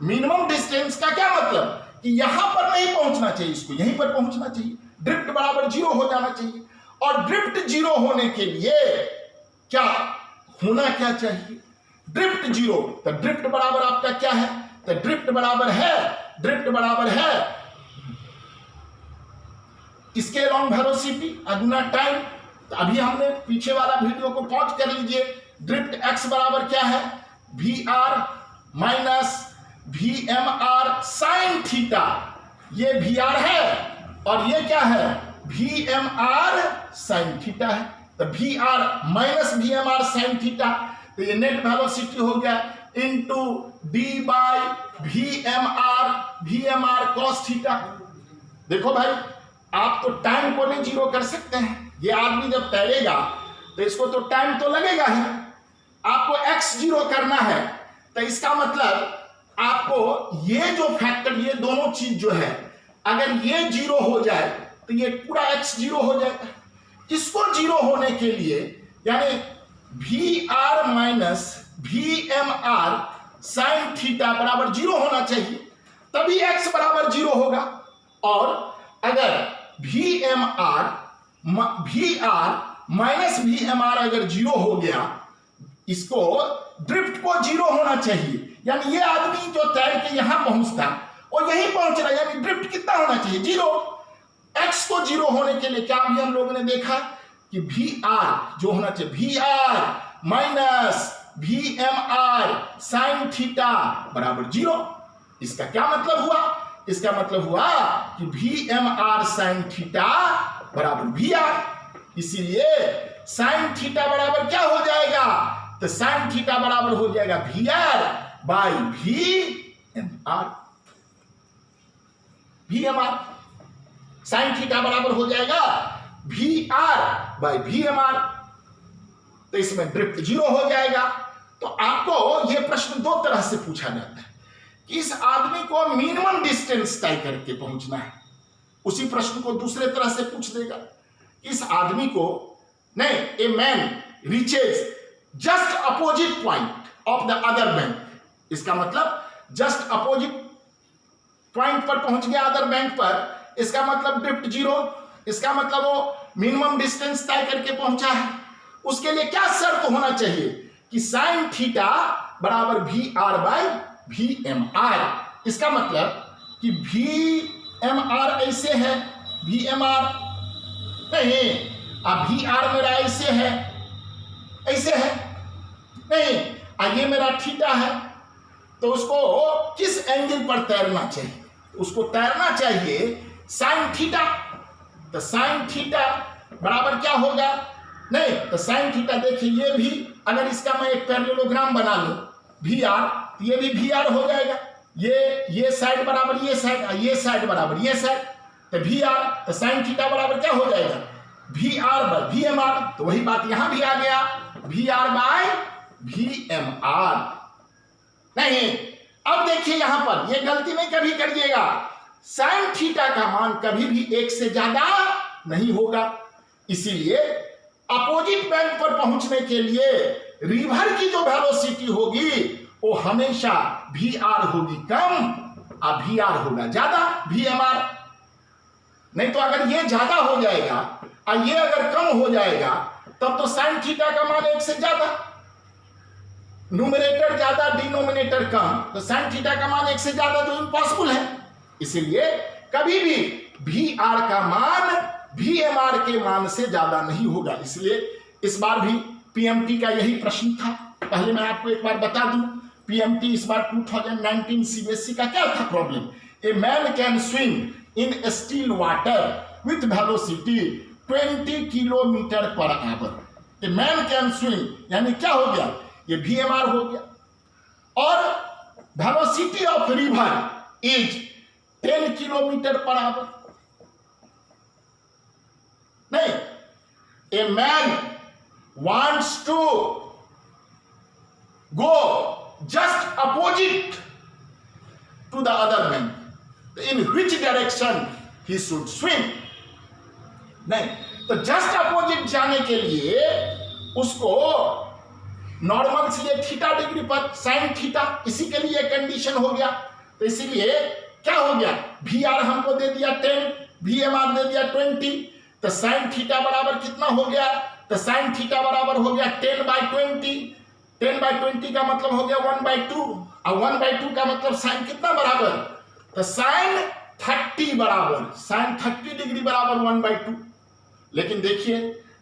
मिनिमम डिस्टेंस का क्या मतलब कि यहां पर नहीं पहुंचना चाहिए, इसको यहीं पर पहुंचना चाहिए। ड्रिफ्ट बराबर 0 हो जाना चाहिए। और ड्रिफ्ट 0 होने के लिए क्या होना क्या चाहिए, ड्रिफ्ट 0, तो ड्रिफ्ट बराबर आपका क्या है, तो ड्रिफ्ट बराबर है इसके लॉन्ग वेलोसिटी अगुना टाइम। तो अभी हमने पीछे वाला वीडियो को पॉज कर लीजिए। ड्रिफ्ट एक्स बराबर क्या है, VR minus VMR sine theta, ये VR है और ये क्या है, VMR साइन थीटा है। तो VR minus VMR sine theta, तो ये नेट वेलोसिटी हो गया into D by VMR cos theta. देखो भाई, आप तो टाइम को नहीं 0 कर सकते हैं। ये आदमी जब तैरेगा तो इसको तो टाइम तो लगेगा ही, आपको x 0 करना है। तो इसका मतलब आपको ये जो फैक्टर, ये दोनों चीज जो है, अगर ये 0 हो जाए तो ये पूरा x 0 हो जाएगा। इसको 0 होने के लिए यानी VR minus VMR sine theta बराबर 0 होना चाहिए, तभी x बराबर 0 होगा। और अगर VR माइनस VMR अगर 0 हो गया, इसको ड्रिफ्ट को 0 होना चाहिए, यानी ये आदमी जो तैर के यहां पहुंचता और यहीं पहुंच रहा है, यानी ड्रिफ्ट कितना होना चाहिए, 0। x को 0 होने के लिए क्या अभी हम लोगों ने देखा कि VR जो होना चाहिए, VR minus VMR sine theta बराबर 0। इसका क्या मतलब हुआ, इसका मतलब हुआ कि VMR साइन थीटा बराबर VR। इसीलिए साइन थीटा बराबर क्या हो जाएगा, तो साइन थीटा बराबर हो जाएगा VR by VMR। Sine theta बराबर हो जाएगा VR बाय VMR। तो इसमें ड्रिफ्ट 0 हो जाएगा। तो आपको यह प्रश्न दो तरह से पूछा जाता है कि इस आदमी को मिनिमम डिस्टेंस तय करके पहुंचना है। उसी प्रश्न को दूसरे तरह से पूछ देगा कि इस आदमी को नहीं, a man reaches just opposite point of the other bank. इसका मतलब जस्ट अपोजिट पॉइंट पर पहुंच गया अदर बैंक पर, इसका मतलब ड्रिफ्ट 0। इसका मतलब वो मिनिमम डिस्टेंस तय करके पहुंचा है। उसके लिए क्या शर्त होना चाहिए कि साइन थीटा बराबर VR बाय VMR। इसका मतलब कि VMR ऐसे है, VMR नहीं, अब VR मेरा ऐसे है, ऐसे है नहीं, ये मेरा थीटा है, तो उसको किस एंगल पर तैरना चाहिए, उसको तैरना चाहिए साइन थीटा। तो साइन थीटा बराबर क्या होगा, नहीं तो साइन थीटा देखिए, ये भी अगर इसका मैं एक पैरेललोग्राम बना लूं VR, तो ये भी VR हो जाएगा। ये साइड बराबर ये साइड, ये साइड बराबर ये साइड, तो VR, तो साइन थीटा बराबर क्या हो जाएगा, VR बाय VMR। तो वही बात यहां भी आ गया, VR बाय VMR। नहीं, अब देखिए यहां पर ये गलती नहीं कभी करिएगा, साइन थीटा का मान कभी भी 1 से ज्यादा नहीं होगा। इसीलिए अपोजिट बैंक पर पहुंचने के लिए रिवर की जो वेलोसिटी होगी वो हमेशा VR होगी कम और VR होगा ज्यादा VMR। नहीं तो अगर ये ज्यादा हो जाएगा और ये अगर कम हो जाएगा तब तो साइन थीटा का मान 1 से ज्यादा, न्यूमरेटर ज्यादा डिनोमिनेटर कम, तो साइन थीटा का मान 1 से ज्यादा जो इम्पॉसिबल है। इसीलिए कभी भी VR का मान VMR के मान से ज्यादा नहीं होगा। इसलिए इस बार भी PMT का यही प्रश्न था। पहले मैं आपको एक बार बता दूं, PMT इस बार 2019 CBSE का क्या था problem? A man can swim in still water with velocity 20 kilometre per hour. A man can swim यानी क्या हो गया? ये VMR हो गया, और velocity of river is 10 kilometre per hour. नहीं, a man wants to go just opposite to the other man, in which direction he should swim? नहीं, तो जस्ट अपोजिट जाने के लिए उसको नॉर्मल से थीटा डिग्री पर साइन थीटा, इसी के लिए कंडीशन हो गया। तो इसीलिए क्या हो गया? VR हमको दे दिया 10, VMR दे दिया 20, तो साइन थीटा बराबर कितना हो गया? तो साइन थीटा बराबर हो गया 10/20। 10/20 का मतलब हो गया 1/2, और 1/2 का मतलब साइन कितना बराबर? तो साइन 30 बराबर, साइन 30 डिग्री बराबर 1/2। लेकिन देखिए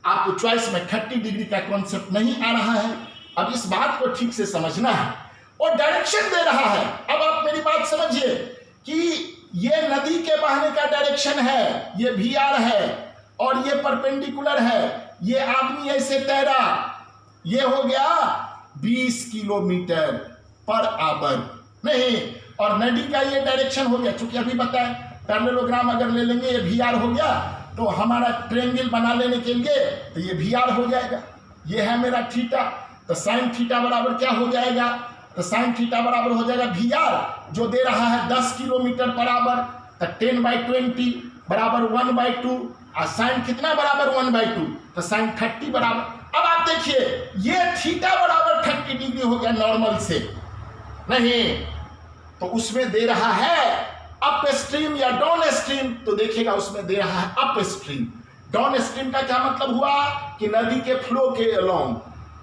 आपको चॉइस में 30 डिग्री का कॉन्सेप्ट नहीं आ रहा है। अब इस बात को ठीक से समझना है, और डायरेक्शन दे रहा है। अब आप मेरी बात समझिए कि ये नदी के बहने का डायरेक्शन है, ये VR है, और ये परपेंडिकुलर है, ये आदमी ऐसे तैरा, ये हो गया 20 किलोमीटर पर आवर। नहीं, और नदी का ये डायरेक्शन हो गया, चूंकि अभी बताएं पैरेललोग्राम अगर ले लेंगे, ये VR हो गया, तो हमारा ट्रायंगल बना लेने के लिए तो ये VR हो जाएगा। ये है मेरा थीटा, तो साइन थीटा बराबर क्या हो जाएगा? तो साइन थीटा बराबर हो जाएगा VR जो दे रहा है 10 किलोमीटर पर आवर, तो 10/20 बराबर 1/2, और साइन कितना बराबर 1/2, तो साइन 30 बराबर। अब आप देखिए ये थीटा बराबर 30 डिग्री हो गया नॉर्मल से। नहीं, तो उसमें दे रहा है अप स्ट्रीम या डाउन स्ट्रीम, तो देखिएगा उसमें दे रहा है अप स्ट्रीम। डाउन स्ट्रीम का क्या मतलब हुआ? कि नदी के फ्लो के अलोंग।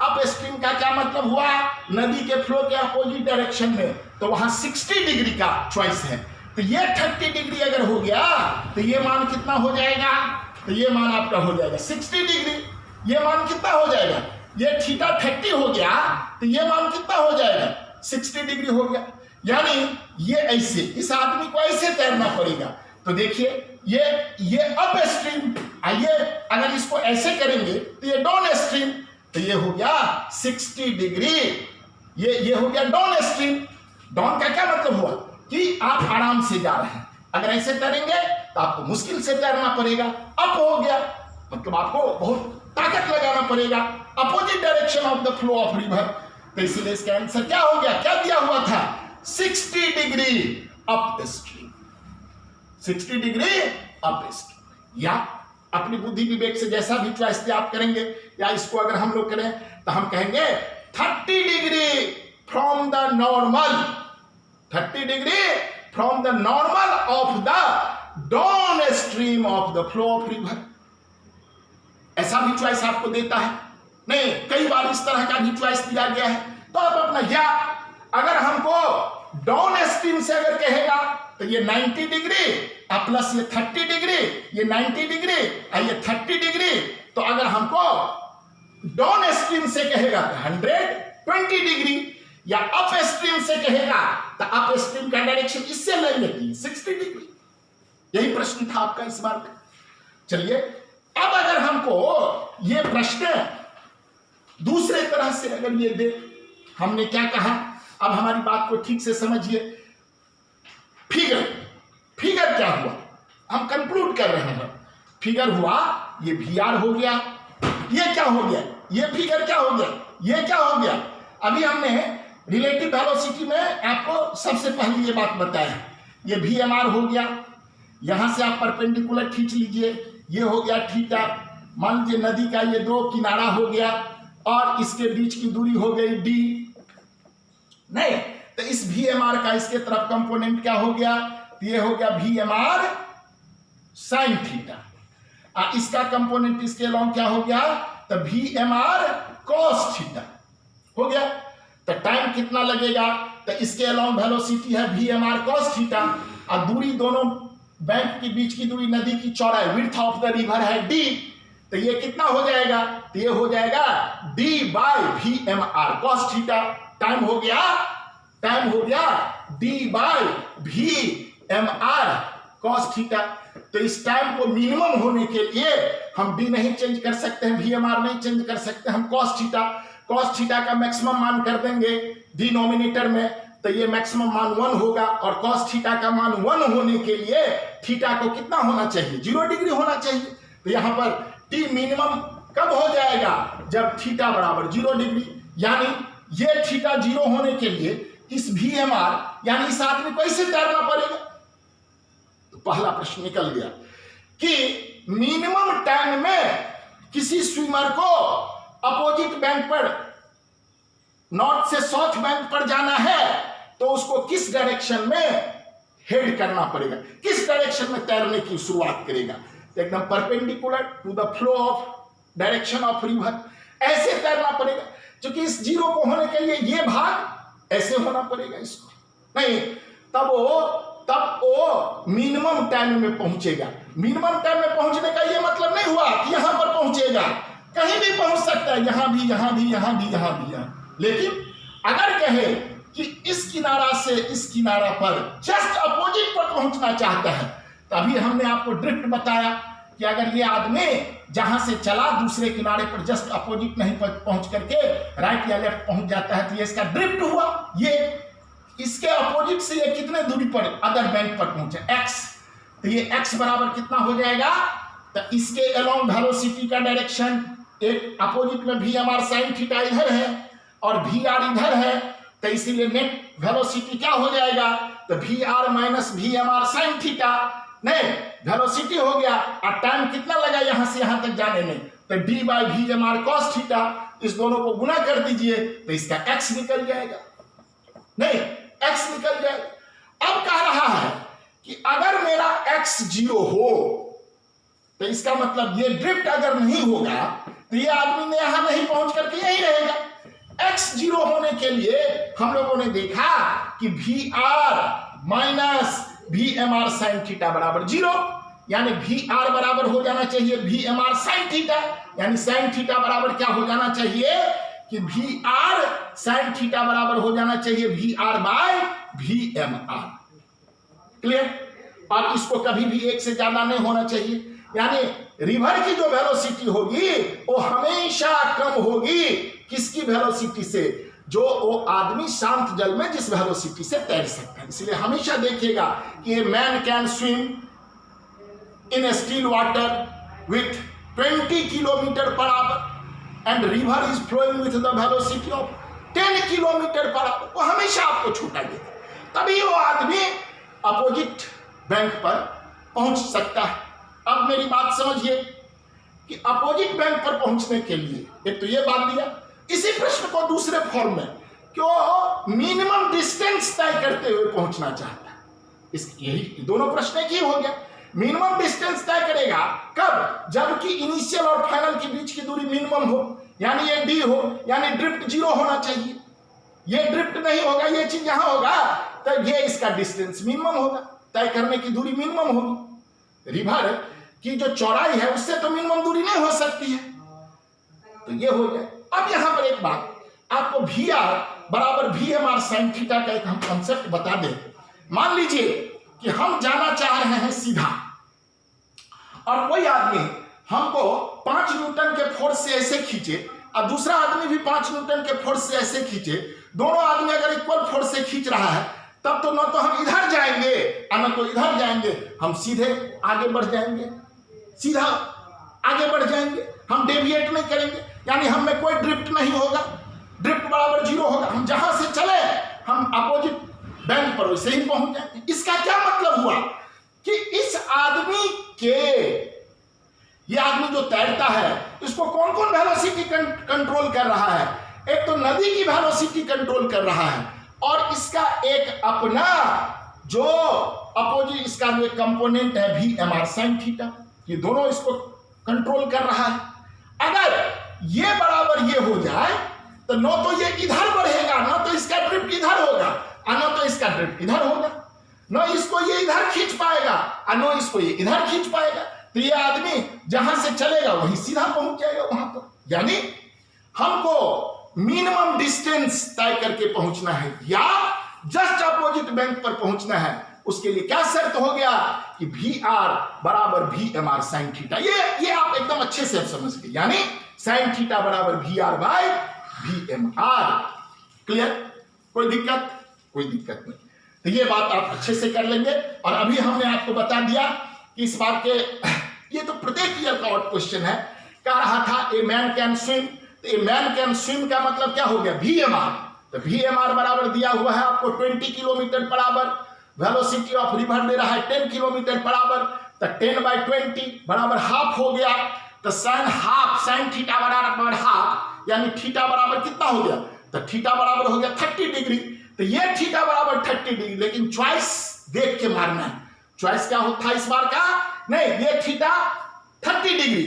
अप स्ट्रीम का क्या मतलब हुआ? नदी के फ्लो के अपोजिट डायरेक्शन में। तो वहां 60 डिग्री का चॉइस है, तो ये 30 डिग्री अगर हो गया तो ये मान कितना हो जाएगा? तो ये मान आपका हो जाएगा 60 डिग्री। ये मान कितना हो जाएगा? ये थीटा 30 हो गया, तो ये मान कितना हो जाएगा? 60 डिग्री हो गया। यानी ये ऐसे, इस आदमी को ऐसे तैरना पड़ेगा। तो देखिए ये अप स्ट्रीम, आइए अगर इसको ऐसे करेंगे तो ये डाउन स्ट्रीम, तो ये हो गया 60 डिग्री। ये हो गया डाउन स्ट्रीम। डाउन का क्या मतलब हुआ? कि आप आराम से जा रहे हैं। अगर ऐसे तैरेंगे तो आपको मुश्किल से तैरना पड़ेगा। अप हो गया मतलब आपको बहुत ताकत लगाना पड़ेगा, opposite direction of the flow of river. तो इसलिए इसका आंसर क्या हो गया? क्या दिया हुआ था? 60 degree up stream, 60 degree up stream. या अपनी बुद्धि विवेक से जैसा भी चॉइस आप करेंगे, या इसको अगर हम लोग करें तो हम कहेंगे 30 degree from the normal, 30 degree from the normal of the down stream of the flow of river. ऐसा भी चॉइस आपको देता है। नहीं, कई बार इस तरह का भी चॉइस दिया गया है। तो आप अपना, या अगर हमको डाउन स्ट्रीम से अगर कहेगा तो ये 90 डिग्री प्लस ये 30 डिग्री, ये 90 डिग्री और ये 30 डिग्री। तो अगर हमको डाउन स्ट्रीम से कहेगा तो 120 डिग्री, या अप स्ट्रीम से कहेगा तो अप स्ट्रीम का डायरेक्शन इससे ले लेती है 60 डिग्री। यही प्रश्न था आपका इस बार का। चलिए अब अगर हमको ये प्रश्न दूसरे तरह से अगर ये दे, हमने क्या कहा, अब हमारी बात को ठीक से समझिए। फिगर क्या हुआ, हम कंक्लूड कर रहे हैं। फिगर हुआ, ये VR हो गया, ये क्या हो गया, ये फिगर क्या हो गया, ये क्या हो गया। अभी हमने रिलेटिव वेलोसिटी में आपको सबसे पहले ये बात बताया, ये VMR हो गया। यहां से आप परपेंडिकुलर खींच लीजिए, ये हो गया थीटा। मान लीजिए नदी का ये दो किनारा हो गया और इसके बीच की दूरी हो गई d। नहीं, तो इस VMR का इसके तरफ कंपोनेंट क्या हो गया, ये हो गया VMR साइन थीटा। इसका कंपोनेंट इसके अलोंग क्या हो गया, तो VMR cos थीटा हो गया। तो टाइम कितना लगेगा, तो इसके अलोंग वेलोसिटी है VMR cos थीटा, और दूरी दोनों बैंक के बीच की दूरी, नदी की चौड़ाई, विड्थ ऑफ द रिवर है d। तो ये कितना हो जाएगा, तो ये हो जाएगा d/VMR cos थीटा। टाइम हो गया टाइम हो गया d/v/mr cos थीटा। तो इस टाइम को मिनिमम होने के लिए हम d नहीं चेंज कर सकते हैं, VMR नहीं चेंज कर सकते, हम cos थीटा का मैक्सिमम मान कर देंगे डिनोमिनेटर में, तो ये मैक्सिमम मान 1 होगा। और cos थीटा का मान 1 होने के लिए थीटा को कितना होना चाहिए, 0 डिग्री होना चाहिए। तो यहां पर t मिनिमम कब हो जाएगा, जब थीटा बराबर 0 डिग्री। यानी ये थीटा 0 होने के लिए इस VMR यानी इस आदमी को ऐसे तैरना पड़ेगा। तो पहला प्रश्न निकल गया कि मिनिमम टाइम में किसी स्विमर को अपोजिट बैंक पर, नॉर्थ से साउथ बैंक पर जाना है, तो उसको किस डायरेक्शन में हेड करना पड़ेगा, किस डायरेक्शन में तैरने की शुरुआत करेगा। तो एकदम perpendicular to the flow of direction of river, ऐसे तैरना पड़ेगा। क्योंकि इस 0 को होने के लिए ये भाग ऐसे होना पड़ेगा, इसको नहीं, तब वो मिनिमम टाइम में पहुंचेगा। मिनिमम टाइम में पहुंचने का ये मतलब नहीं हुआ कि यहां पर पहुंचेगा, कहीं भी पहुंच सकता है, यहां भी, यहां भी, यहां भी, यहां भी, यहां। लेकिन अगर कहे कि इस किनारा से इस किनारा पर जस्ट अपोजिट पर पहुंचना चाहता है, तभी हमने आपको ड्रिफ्ट बताया कि अगर ये आदमी जहां से चला दूसरे किनारे पर जस्ट अपोजिट नहीं पहुंच करके राइट या लेफ्ट पहुंच जाता है, तो ये इसका ड्रिफ्ट हुआ। ये इसके अपोजिट से ये कितने दूरी पर अदर बैंक पर पहुंचे, x। तो ये x बराबर कितना हो जाएगा, तो इसके अलोंग वेलोसिटी का डायरेक्शन, एक अपोजिट में VMR sin थीटा इधर है और VR इधर है, तो इसीलिए नेट वेलोसिटी क्या हो जाएगा, तो VR minus VMR sin theta. नहीं, वेलोसिटी हो गया और टाइम कितना लगा यहां से यहां तक जाने में, तो d/VMR cos थीटा। इस दोनों को गुना कर दीजिए तो इसका x निकल जाएगा, नहीं x निकल जाएगा। अब कह रहा है कि अगर मेरा x 0 हो तो इसका मतलब ये ड्रिफ्ट अगर नहीं होगा तो ये आदमी ने यहां नहीं पहुंच करके यही रहेगा। x 0 होने के लिए हम लोगों ने देखा कि VR minus VMR sin theta बराबर 0, यानी VR बराबर हो जाना चाहिए VMR sin थीटा, यानी sin थीटा बराबर क्या हो जाना चाहिए कि VR sin थीटा बराबर हो जाना चाहिए VR बाय VMR। क्लियर। और इसको कभी भी 1 से ज्यादा नहीं होना चाहिए, यानी रिवर की जो वेलोसिटी होगी वो हमेशा कम होगी किसकी वेलोसिटी से, जो वो आदमी शांत जल में जिस वेलोसिटी से तैर सकता है। इसलिए हमेशा देखिएगा कि man can swim in still water with 20 kilometre per hour and river is flowing with the velocity of 10 kilometre per hour, वो हमेशा आपको छूटा देगा, तभी वो आदमी अपोजिट बैंक पर पहुंच सकता है। अब मेरी बात समझिए कि अपोजिट बैंक पर पहुंचने के लिए एक तो ये बात दिया, इसी प्रश्न को दूसरे फॉर्म में क्यों मिनिमम डिस्टेंस तय करते हुए पहुंचना चाहता है। इस यही दोनों प्रश्न एक ही हो गया। मिनिमम डिस्टेंस तय करेगा कब, जबकि इनिशियल और फाइनल के बीच की दूरी मिनिमम हो, यानी ये d हो, यानी ड्रिफ्ट 0 होना चाहिए। ये ड्रिफ्ट नहीं होगा, ये चीज यहां होगा, तो ये इसका डिस्टेंस मिनिमम होगा, तय करने की दूरी मिनिमम होगी। रिवर की जो चौड़ाई है उससे तो मिनिमम दूरी नहीं हो सकती है, तो ये हो जाए। अब यहां पर एक बात आपको VR बराबर VMR sin थीटा का एक हम कॉन्सेप्ट बता दें। मान लीजिए कि हम जाना चाह रहे हैं सीधा और कोई आदमी हमको 5 न्यूटन के फोर्स से ऐसे खींचे और दूसरा आदमी भी 5 न्यूटन के फोर्स से ऐसे खींचे, दोनों आदमी अगर इक्वल फोर्स से खींच रहा है तब तो न तो हम इधर जाएंगे और न तो इधर जाएंगे, हम सीधे आगे बढ़ जाएंगे, सीधा आगे बढ़ जाएंगे, हम डेविएट नहीं करेंगे, यानी हम में कोई ड्रिफ्ट नहीं होगा, ड्रिफ्ट बराबर 0 होगा। हम जहां से चले हम अपोजिट बैंक पर वैसे ही पहुंच जाएंगे। इसका क्या मतलब हुआ कि इस आदमी के, ये आदमी जो तैरता है इसको कौन कौन वेलोसिटी कंट्रोल कर रहा है, एक तो नदी की वेलोसिटी कंट्रोल कर रहा है और इसका एक अपना जो अपोजिट इसका जो कंपोनेंट है VMR sin थीटा, ये दोनों इसको कंट्रोल कर रहा है। अगर ये बराबर ये हो जाए तो न तो ये इधर बढ़ेगा, न तो इसका ड्रिफ्ट इधर होगा और न तो इसका ड्रिफ्ट इधर होगा, न इसको ये इधर खींच पाएगा और न इसको ये इधर खींच पाएगा। तो ये आदमी जहां से चलेगा वहीं सीधा पहुंच जाएगा वहां पर। यानी हमको मिनिमम डिस्टेंस तय करके पहुंचना है, या जस्ट अपोजिट बैंक पर पहुंचना है, उसके लिए क्या शर्त हो गया कि VR बराबर VMR साइन थीटा। ये आप एकदम अच्छे से समझ गए, यानी साइन थीटा बराबर VR बाय VMR। क्लियर? कोई दिक्कत? कोई दिक्कत नहीं। तो ये बात आप अच्छे से कर लेंगे। और अभी हमने आपको बता दिया कि इस बार के ये तो प्रत्येक ईयर का आउट क्वेश्चन है, कह रहा था ए मैन कैन स्विम। तो ए मैन कैन स्विम का मतलब क्या हो गया? VMR। तो VMR बराबर दिया हुआ है आपको 20 kilometre per hour, velocity of river दे रहा है 10 किलोमीटर पर आवर, तो 10/20 बराबर हाफ हो गया। तो साइन थीटा बराबर हाफ, यानी थीटा बराबर कितना हो गया? तो थीटा बराबर हो गया 30 डिग्री। तो ये थीटा बराबर 30 डिग्री, लेकिन चॉइस देख के मारना है। चॉइस क्या होता है इस बार का? नहीं, ये थीटा 30 डिग्री।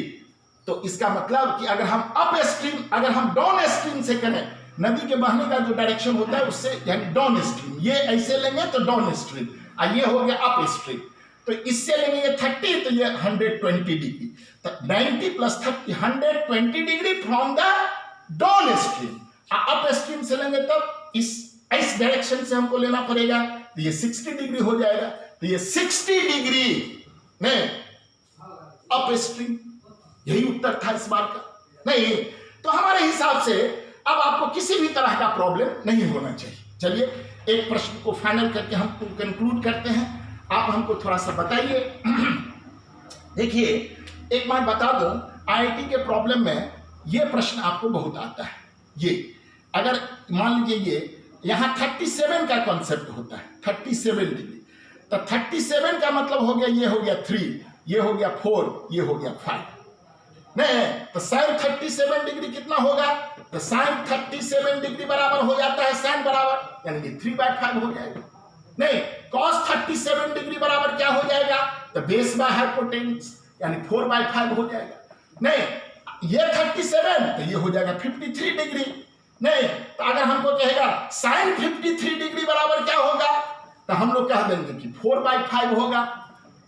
तो इसका मतलब कि अगर हम अप स्ट्रीम, अगर हम डाउन स्ट्रीम से करें, नदी के बहने का जो डायरेक्शन होता है उससे, यानी डाउन स्ट्रीम, ये ऐसे लेंगे तो डाउन स्ट्रीम, और ये हो गया अप स्ट्रीम। तो इससे लेंगे ये 30, तो ये 120 डिग्री। तो 90 + 30 120 degree from the down stream. Up stream से लेंगे तब इस डायरेक्शन से हमको लेना पड़ेगा, तो ये 60 डिग्री हो जाएगा। तो ये 60 डिग्री में अप स्ट्रीम, यही उत्तर था इस बार का। नहीं, तो हमारे हिसाब से अब आपको किसी भी तरह का प्रॉब्लम नहीं होना चाहिए। चलिए एक प्रश्न को फाइनल करके हम कंक्लूड करते हैं। आप हमको थोड़ा सा बताइए। देखिए, एक बात बता दूं, IIT के प्रॉब्लम में ये प्रश्न आपको बहुत आता है। ये अगर मान लीजिए ये यहाँ 37 का कॉन्सेप्ट होता है, 37 डिग्री। तो 37 का मतलब हो गया, ये हो गया 3, ये हो गया 4, ये हो गया 5। नहीं, तो साइन 37 डिग्री कितना होगा? तो साइन 37 डिग्री बराबर हो जाता है साइन बराबर, यानी कि 3/5 हो जाएगा। नहीं, कॉस 37 डिग्री बराबर क्या हो जाएगा? तो बेस बाय हाइपोटेन्यूज, यानी 4/5 हो जाएगा। नहीं, ये 37, तो ये हो जाएगा 53 डिग्री। नहीं, तो अगर हमको कहेगा साइन 53 डिग्री बराबर क्या होगा, तो हम लोग कह देंगे कि 4/5 होगा।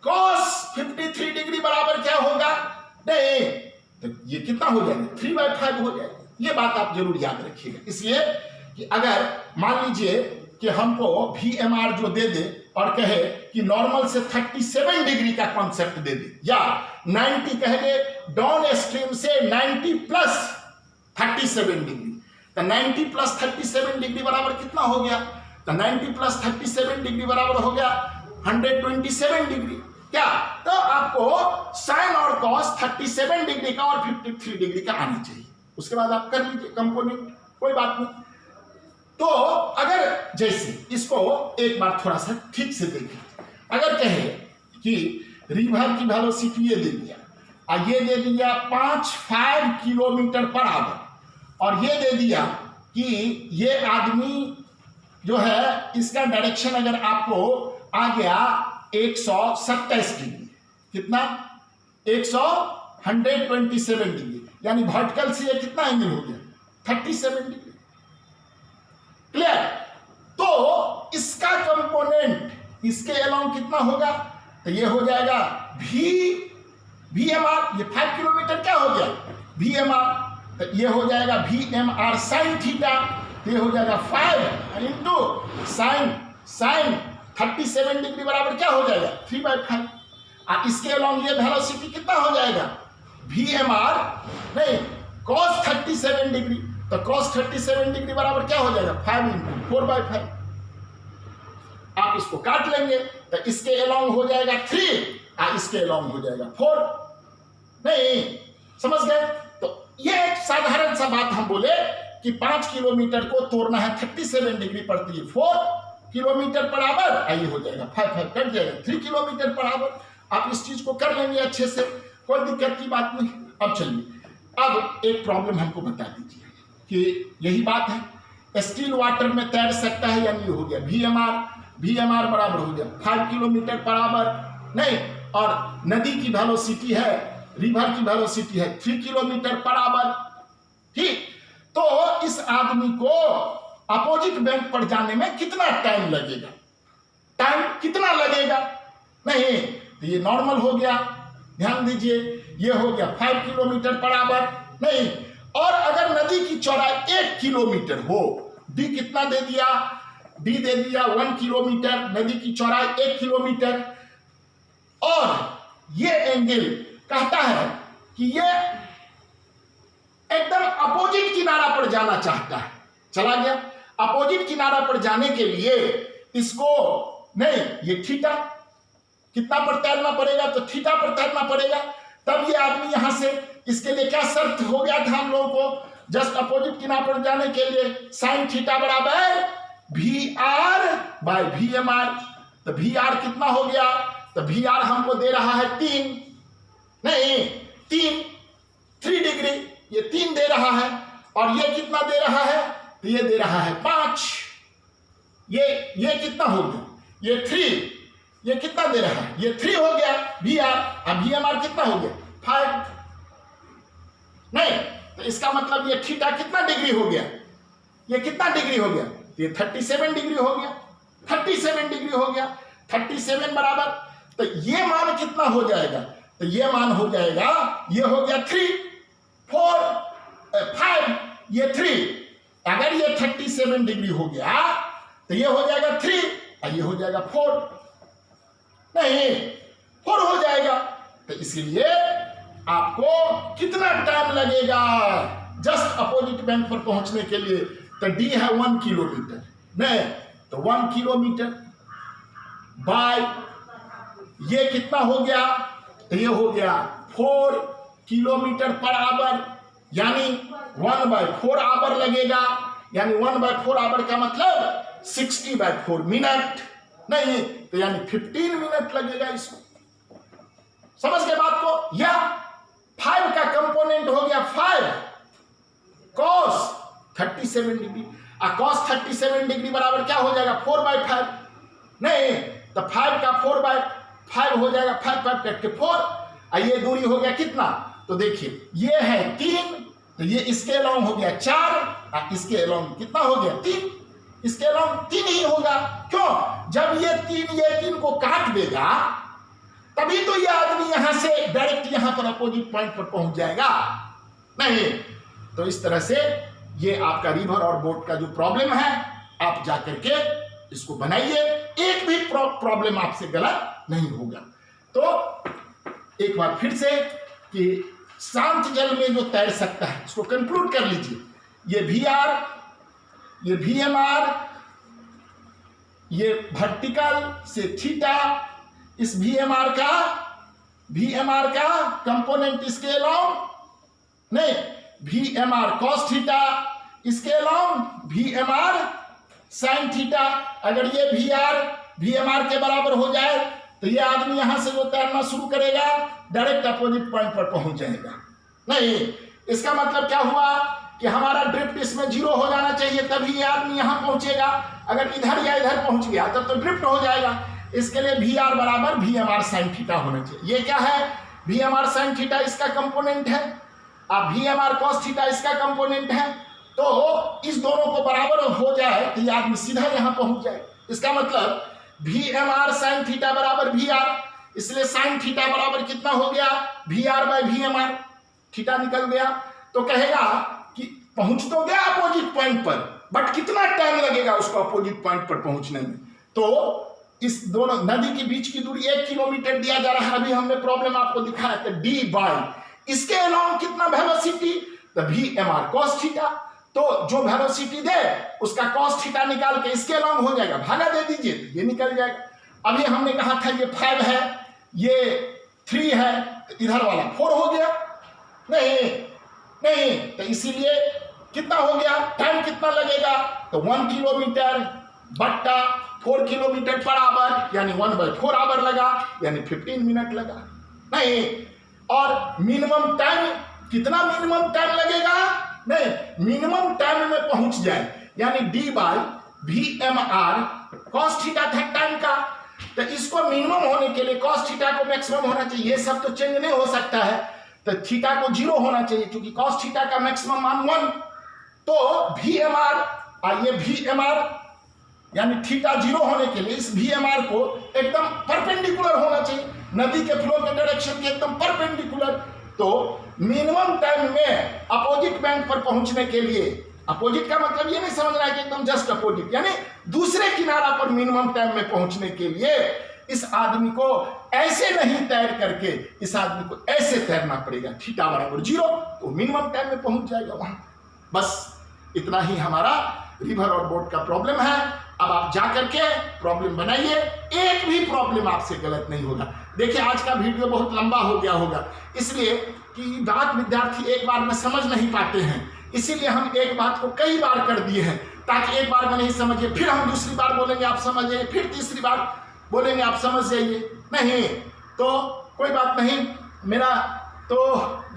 कॉस 53 डिग्री बराबर क्या होगा? नहीं, तो ये कितना हो जाएगा? 3/5 हो जाएगा। ये बात आप जरूर याद रखिएगा, इसलिए कि अगर मान लीजिए कि हमको VMR जो दे दे और कहे कि नॉर्मल से 37 डिग्री का कॉन्सेप्ट दे दे, या 90 कह दे डाउन स्ट्रीम से 90 + 37 डिग्री, तो 90 + 37 डिग्री बराबर कितना हो गया? तो 90 + 37 डिग्री बराबर हो गया 127 डिग्री। क्या? तो आपको साइन और कॉस 37 डिग्री का और 53 डिग्री का आना चाहिए। उसके बाद आप कर लीजिए कंपोनेंट, कोई बात नहीं। तो अगर जैसे इसको एक बार थोड़ा सा ठीक से देखें, अगर कहे कि रिवर की वेलोसिटी ये दे दिया और ये दे दिया 5 किलोमीटर पर आवर, और ये दे दिया कि ये आदमी जो है इसका डायरेक्शन अगर आपको आ गया 127 डिग्री, कितना? 127 डिग्री, यानी वर्टिकल से ये कितना एंगल हो गया? 37 डिग्री। क्लियर? तो इसका कंपोनेंट इसके अलोंग कितना होगा? तो ये हो जाएगा VMR, ये 5 किलोमीटर क्या हो गया? VMR। तो ये हो जाएगा VMR साइन थीटा, ये हो जाएगा 5 इंटू साइन 37 डिग्री बराबर क्या हो जाएगा? 3/5। और इसके अलोंग ये वेलोसिटी कितना हो जाएगा? VMR नहीं, cos 37 डिग्री, तो cos 37 डिग्री बराबर क्या हो जाएगा? 5 × 4/5। आप इसको काट लेंगे तो इसके अलोंग हो जाएगा 3 और इसके अलोंग हो जाएगा 4। नहीं, समझ गए? तो ये एक साधारण सा बात हम बोले कि 5 किलोमीटर को तोड़ना है 37 डिग्री पड़ती है 4 किलोमीटर पर आवर, ये हो जाएगा 5 कट जाएगा 3 किलोमीटर पर आवर। आप इस चीज को कर लेंगे अच्छे से, कोई दिक्कत की बात नहीं। अब चलिए, अब एक प्रॉब्लम हमको बता दीजिए कि यही बात है, स्टिल वाटर में तैर सकता है, यानी ये हो गया VMR बराबर हो गया 5 किलोमीटर पर आवर। नहीं, और नदी की वेलोसिटी है, रिवर की वेलोसिटी है 3 किलोमीटर पर आवर। ठीक, तो इस आदमी को अपोजिट बैंक पर जाने में कितना टाइम लगेगा? टाइम कितना लगेगा? नहीं, तो ये नॉर्मल हो गया, ध्यान दीजिए, ये हो गया 5 किलोमीटर पर आवर। नहीं, और अगर नदी की चौड़ाई 1 किलोमीटर हो, डी कितना दे दिया? डी दे दिया 1 किलोमीटर, नदी की चौड़ाई 1 किलोमीटर, और ये एंगल कहता है कि ये एकदम अपोजिट किनारा पर जाना चाहता है, चला गया अपोजिट किनारा पर जाने के लिए इसको नहीं, ये थीटा कितना पर तैरना पड़ेगा, तो थीटा पर तैरना पड़ेगा। तब ये आदमी यहां से, इसके लिए क्या शर्त हो गया था हम लोगों को, जस्ट अपोजिट किनारे पर जाने के लिए साइन थीटा बराबर V R by V M R. तो वी आर कितना हो गया, तो वी आर हमको दे रहा है 3 डिग्री, ये 3 दे रहा है, और ये कितना दे रहा है, तो ये दे रहा है 5, ये कितना हो गया, ये 3, ये कितना दे रहा है, ये 3 हो गया वी आर, अब वी एम आर कितना हो गया 5, नहीं, तो इसका मतलब ये थीटा कितना डिग्री हो गया, ये कितना डिग्री हो गया, ये 37 डिग्री हो गया, 37 डिग्री हो गया, 37 बराबर, तो ये मान कितना हो जाएगा, तो ये मान हो जाएगा, ये हो गया 3, 4, 5, ये 3, अगर ये 37 डिग्री हो गया तो ये हो जाएगा 3 और ये हो जाएगा 4, नहीं 4 हो जाएगा। तो इसलिए आपको कितना टाइम लगेगा जस्ट अपोजिट बैंक पर पहुंचने के लिए, तो डी है 1 किलोमीटर, नहीं तो 1 किलोमीटर बाय ये कितना हो गया, तो ये हो गया 4 किलोमीटर पर आवर, यानी 1/4 आवर लगेगा, यानी 1/4 आवर का मतलब 60/4 मिनट, नहीं तो यानी 15 मिनट लगेगा इसमें। समझ गए बात को, या 5 का कंपोनेंट हो गया 5 cos 37 डिग्री, और cos 37 डिग्री बराबर क्या हो जाएगा 4/5, नहीं तो 5 का 4/5 हो जाएगा, 5 कट के 4, और ये दूरी हो गया कितना, तो देखिए ये है 3, तो ये इसके अलोंग हो गया 4, और इसके अलोंग कितना हो गया 3, इसके अलोंग 3 ही होगा, क्यों, जब ये 3 को काट देगा तभी तो ये आदमी यहां से डायरेक्ट यहां पर अपोजिट पॉइंट पर पहुंच जाएगा, नहीं तो इस तरह से ये आपका रिवर और बोट का जो प्रॉब्लम है, आप जाकर के इसको बनाइए, एक भी प्रॉब्लम आपसे गलत नहीं होगा। तो एक बार फिर से कि शांत जल में जो तैर सकता है इसको कंक्लूड कर लीजिए, ये वी आर, ये वी एम आर, ये वर्टिकल से थीटा, इस वी एम आर का कंपोनेंट इसके अलोंग, नहीं V M R cos theta, इसके along V M R sine theta. अगर ये वी एम आर के बराबर हो जाए तो ये आदमी यहां से जो तैरना शुरू करेगा डायरेक्ट अपोजिट पॉइंट पर पहुंच जाएगा, नहीं इसका मतलब क्या हुआ कि हमारा ड्रिफ्ट इसमें 0 हो जाना चाहिए, तभी ये आदमी यहां पहुंचेगा, अगर इधर या इधर पहुंच गया तब तो ड्रिफ्ट हो जाएगा। इसके लिए वी आर बराबर V M R sine theta होना चाहिए। ये क्या है, V M R sine theta इसका कंपोनेंट है, अब V M R cos theta इसका कंपोनेंट है, तो इस दोनों को बराबर हो जाए तो ये आदमी सीधा यहां पहुंच जाए। इसका मतलब V M R sine theta बराबर वी आर, इसलिए साइन थीटा बराबर कितना हो गया V R by V M R, theta निकल गया। तो कहेगा कि पहुंच तो गया अपोजिट पॉइंट पर, बट कितना टाइम लगेगा उसको अपोजिट पॉइंट पर पहुंचने में, तो इस दोनों नदी के बीच की दूरी 1 किलोमीटर दिया जा रहा है, अभी हमने प्रॉब्लम आपको दिखाया था, डी बाय इसके अलोंग कितना वेलोसिटी, तो V M R cos theta, तो जो वेलोसिटी दे उसका कॉस थीटा निकाल के इसके अलोंग हो जाएगा, भागा दे दीजिए तो ये निकल जाएगा। अभी हमने कहा था ये 5 है, ये 3 है, तो इधर वाला 4 हो गया, नहीं तो इसीलिए कितना हो गया, टाइम कितना लगेगा, तो 1 किलोमीटर बट्टा 4 किलोमीटर पर आवर, यानी 1/4 आवर लगा, यानी 15 मिनट लगा, नहीं और मिनिमम टाइम कितना, मिनिमम टाइम लगेगा, नहीं मिनिमम टाइम में पहुंच जाए, यानी D by V M R cos theta था टाइम का, तो इसको मिनिमम होने के लिए कॉस थीटा को मैक्सिमम होना चाहिए, ये सब तो चेंज नहीं हो सकता है, तो थीटा को 0 होना चाहिए क्योंकि कॉस थीटा का मैक्सिमम मान 1, तो वी एम आर, ये वी एम आर यानी थीटा 0 होने के लिए इस वी एम आर को एकदम परपेंडिकुलर होना चाहिए, नदी के फ्लो के डायरेक्शन के एकदम परपेंडिकुलर। तो मिनिमम टाइम में अपोजिट बैंक पर पहुंचने के लिए अपोजिट का मतलब ये नहीं समझना है कि एकदम जस्ट अपोजिट, यानी दूसरे किनारा पर मिनिमम टाइम में पहुंचने के लिए इस आदमी को ऐसे नहीं तैर करके इस आदमी को ऐसे तैरना पड़ेगा, थीटा बराबर 0, तो मिनिमम टाइम में पहुंच जाएगा वहां। बस इतना ही हमारा रिवर और बोट का प्रॉब्लम है। अब आप जाकर के प्रॉब्लम बनाइए, एक भी प्रॉब्लम आपसे गलत नहीं होगा। देखिए आज का वीडियो बहुत लंबा हो गया होगा, इसलिए कि बात विद्यार्थी एक बार में समझ नहीं पाते हैं, इसीलिए हम एक बात को कई बार कर दिए हैं, ताकि एक बार में नहीं समझिए फिर हम दूसरी बार बोलेंगे आप समझ जाइए, फिर तीसरी बार बोलेंगे आप समझ जाइए, नहीं तो कोई बात नहीं। मेरा तो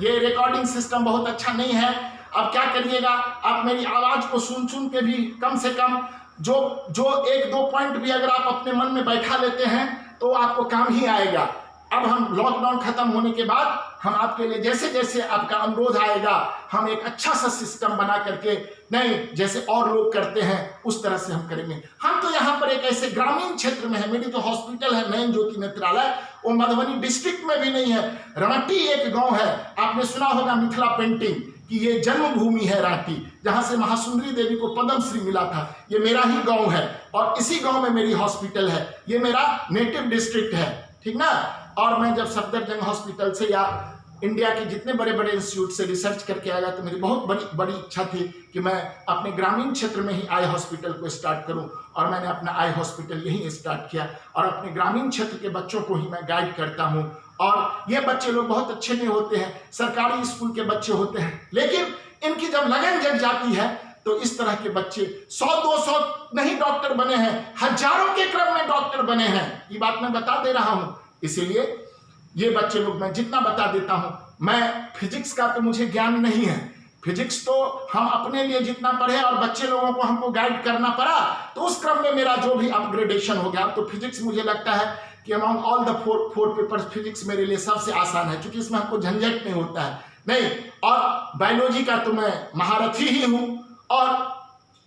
ये रिकॉर्डिंग सिस्टम बहुत अच्छा नहीं है। अब क्या करिएगा, आप मेरी आवाज को सुन सुन के भी कम से कम जो एक दो पॉइंट भी अगर आप अपने मन में बैठा लेते हैं तो आपको काम ही आएगा। अब हम लॉकडाउन खत्म होने के बाद हम आपके लिए जैसे जैसे आपका अनुरोध आएगा हम एक अच्छा सा सिस्टम बना करके, नहीं जैसे और लोग करते हैं उस तरह से हम करेंगे। हम तो यहाँ पर एक ऐसे ग्रामीण क्षेत्र में है, मेरी जो हॉस्पिटल है नयन ज्योति नेत्रालय, वो मधुबनी डिस्ट्रिक्ट में भी नहीं है। रांटी एक गांव है, आपने सुना होगा मिथिला पेंटिंग कि ये जन्मभूमि है रांटी, जहां से महासुंदरी देवी को पद्म श्री मिला था। ये मेरा ही गांव है और इसी गांव में मेरी हॉस्पिटल है, ये मेरा नेटिव डिस्ट्रिक्ट है, ठीक ना। और मैं जब सफदरजंग हॉस्पिटल से या इंडिया के जितने बड़े बड़े इंस्टीट्यूट से रिसर्च करके आया तो मेरी बहुत बड़ी इच्छा थी कि मैं अपने ग्रामीण क्षेत्र में ही आई हॉस्पिटल को स्टार्ट करूं, और मैंने अपना आई हॉस्पिटल यही स्टार्ट किया। और अपने ग्रामीण क्षेत्र के बच्चों को ही मैं गाइड करता हूं। और ये बच्चे लोग बहुत अच्छे नहीं होते हैं, सरकारी स्कूल के बच्चे होते हैं, लेकिन इनकी जब लगन जग जाती है तो इस तरह के बच्चे 100-200 नहीं डॉक्टर बने हैं, हजारों के क्रम में डॉक्टर बने हैं। ये बात मैं बता दे रहा हूं, इसीलिए ये बच्चे लोग मैं जितना बता देता हूं, मैं फिजिक्स का तो मुझे ज्ञान नहीं है, फिजिक्स तो हम अपने लिए जितना पढ़े और बच्चे लोगों को हमको गाइड करना पड़ा, तो उस क्रम में मेरा जो भी अपग्रेडेशन हो गया। तो फिजिक्स मुझे लगता है कि among all the four papers physics मेरे लिए सबसे आसान है, क्योंकि इसमें हमको झंझट नहीं होता है। नहीं, और बायोलॉजी का तो मैं महारथी ही हूं। और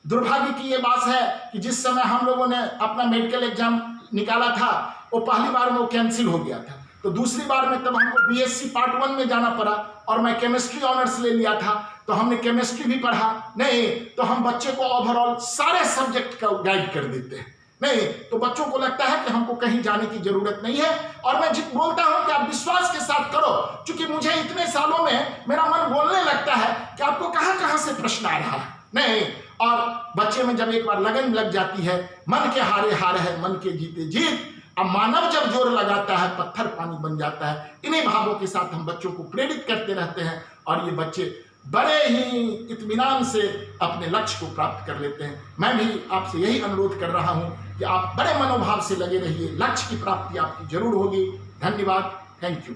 दुर्भाग्य की ये बात है कि जिस समय हम लोगों ने अपना मेडिकल एग्जाम निकाला था वो पहली बार में वो कैंसिल हो गया था, तो दूसरी बार में तब हमको बीएससी पार्ट 1 में जाना पड़ा, और मैं केमिस्ट्री ऑनर्स ले लिया था, तो हमने केमिस्ट्री भी पढ़ा। नहीं तो हम बच्चे को ओवरऑल सारे सब्जेक्ट का गाइड कर देते हैं, नहीं तो बच्चों को लगता है कि हमको कहीं जाने की जरूरत नहीं है। और मैं बोलता हूं कि आप विश्वास के साथ करो, क्योंकि मुझे इतने सालों में मेरा मन बोलने लगता है कि आपको कहां से प्रश्न आ रहा है। नहीं, और बच्चे में जब एक बार लगन लग जाती है, मन के हारे हार है मन के जीते जीत। अब मानव जब जोर लगाता है पत्थर पानी बन जाता है। इन्हीं भावों के साथ हम बच्चों को प्रेरित करते रहते हैं, और ये बच्चे बड़े ही इत्मीनान से अपने लक्ष्य को प्राप्त कर लेते हैं। मैं भी आपसे यही अनुरोध कर रहा हूं कि आप बड़े मनोभाव से लगे रहिए, लक्ष्य की प्राप्ति आपकी जरूर होगी। धन्यवाद, थैंक यू।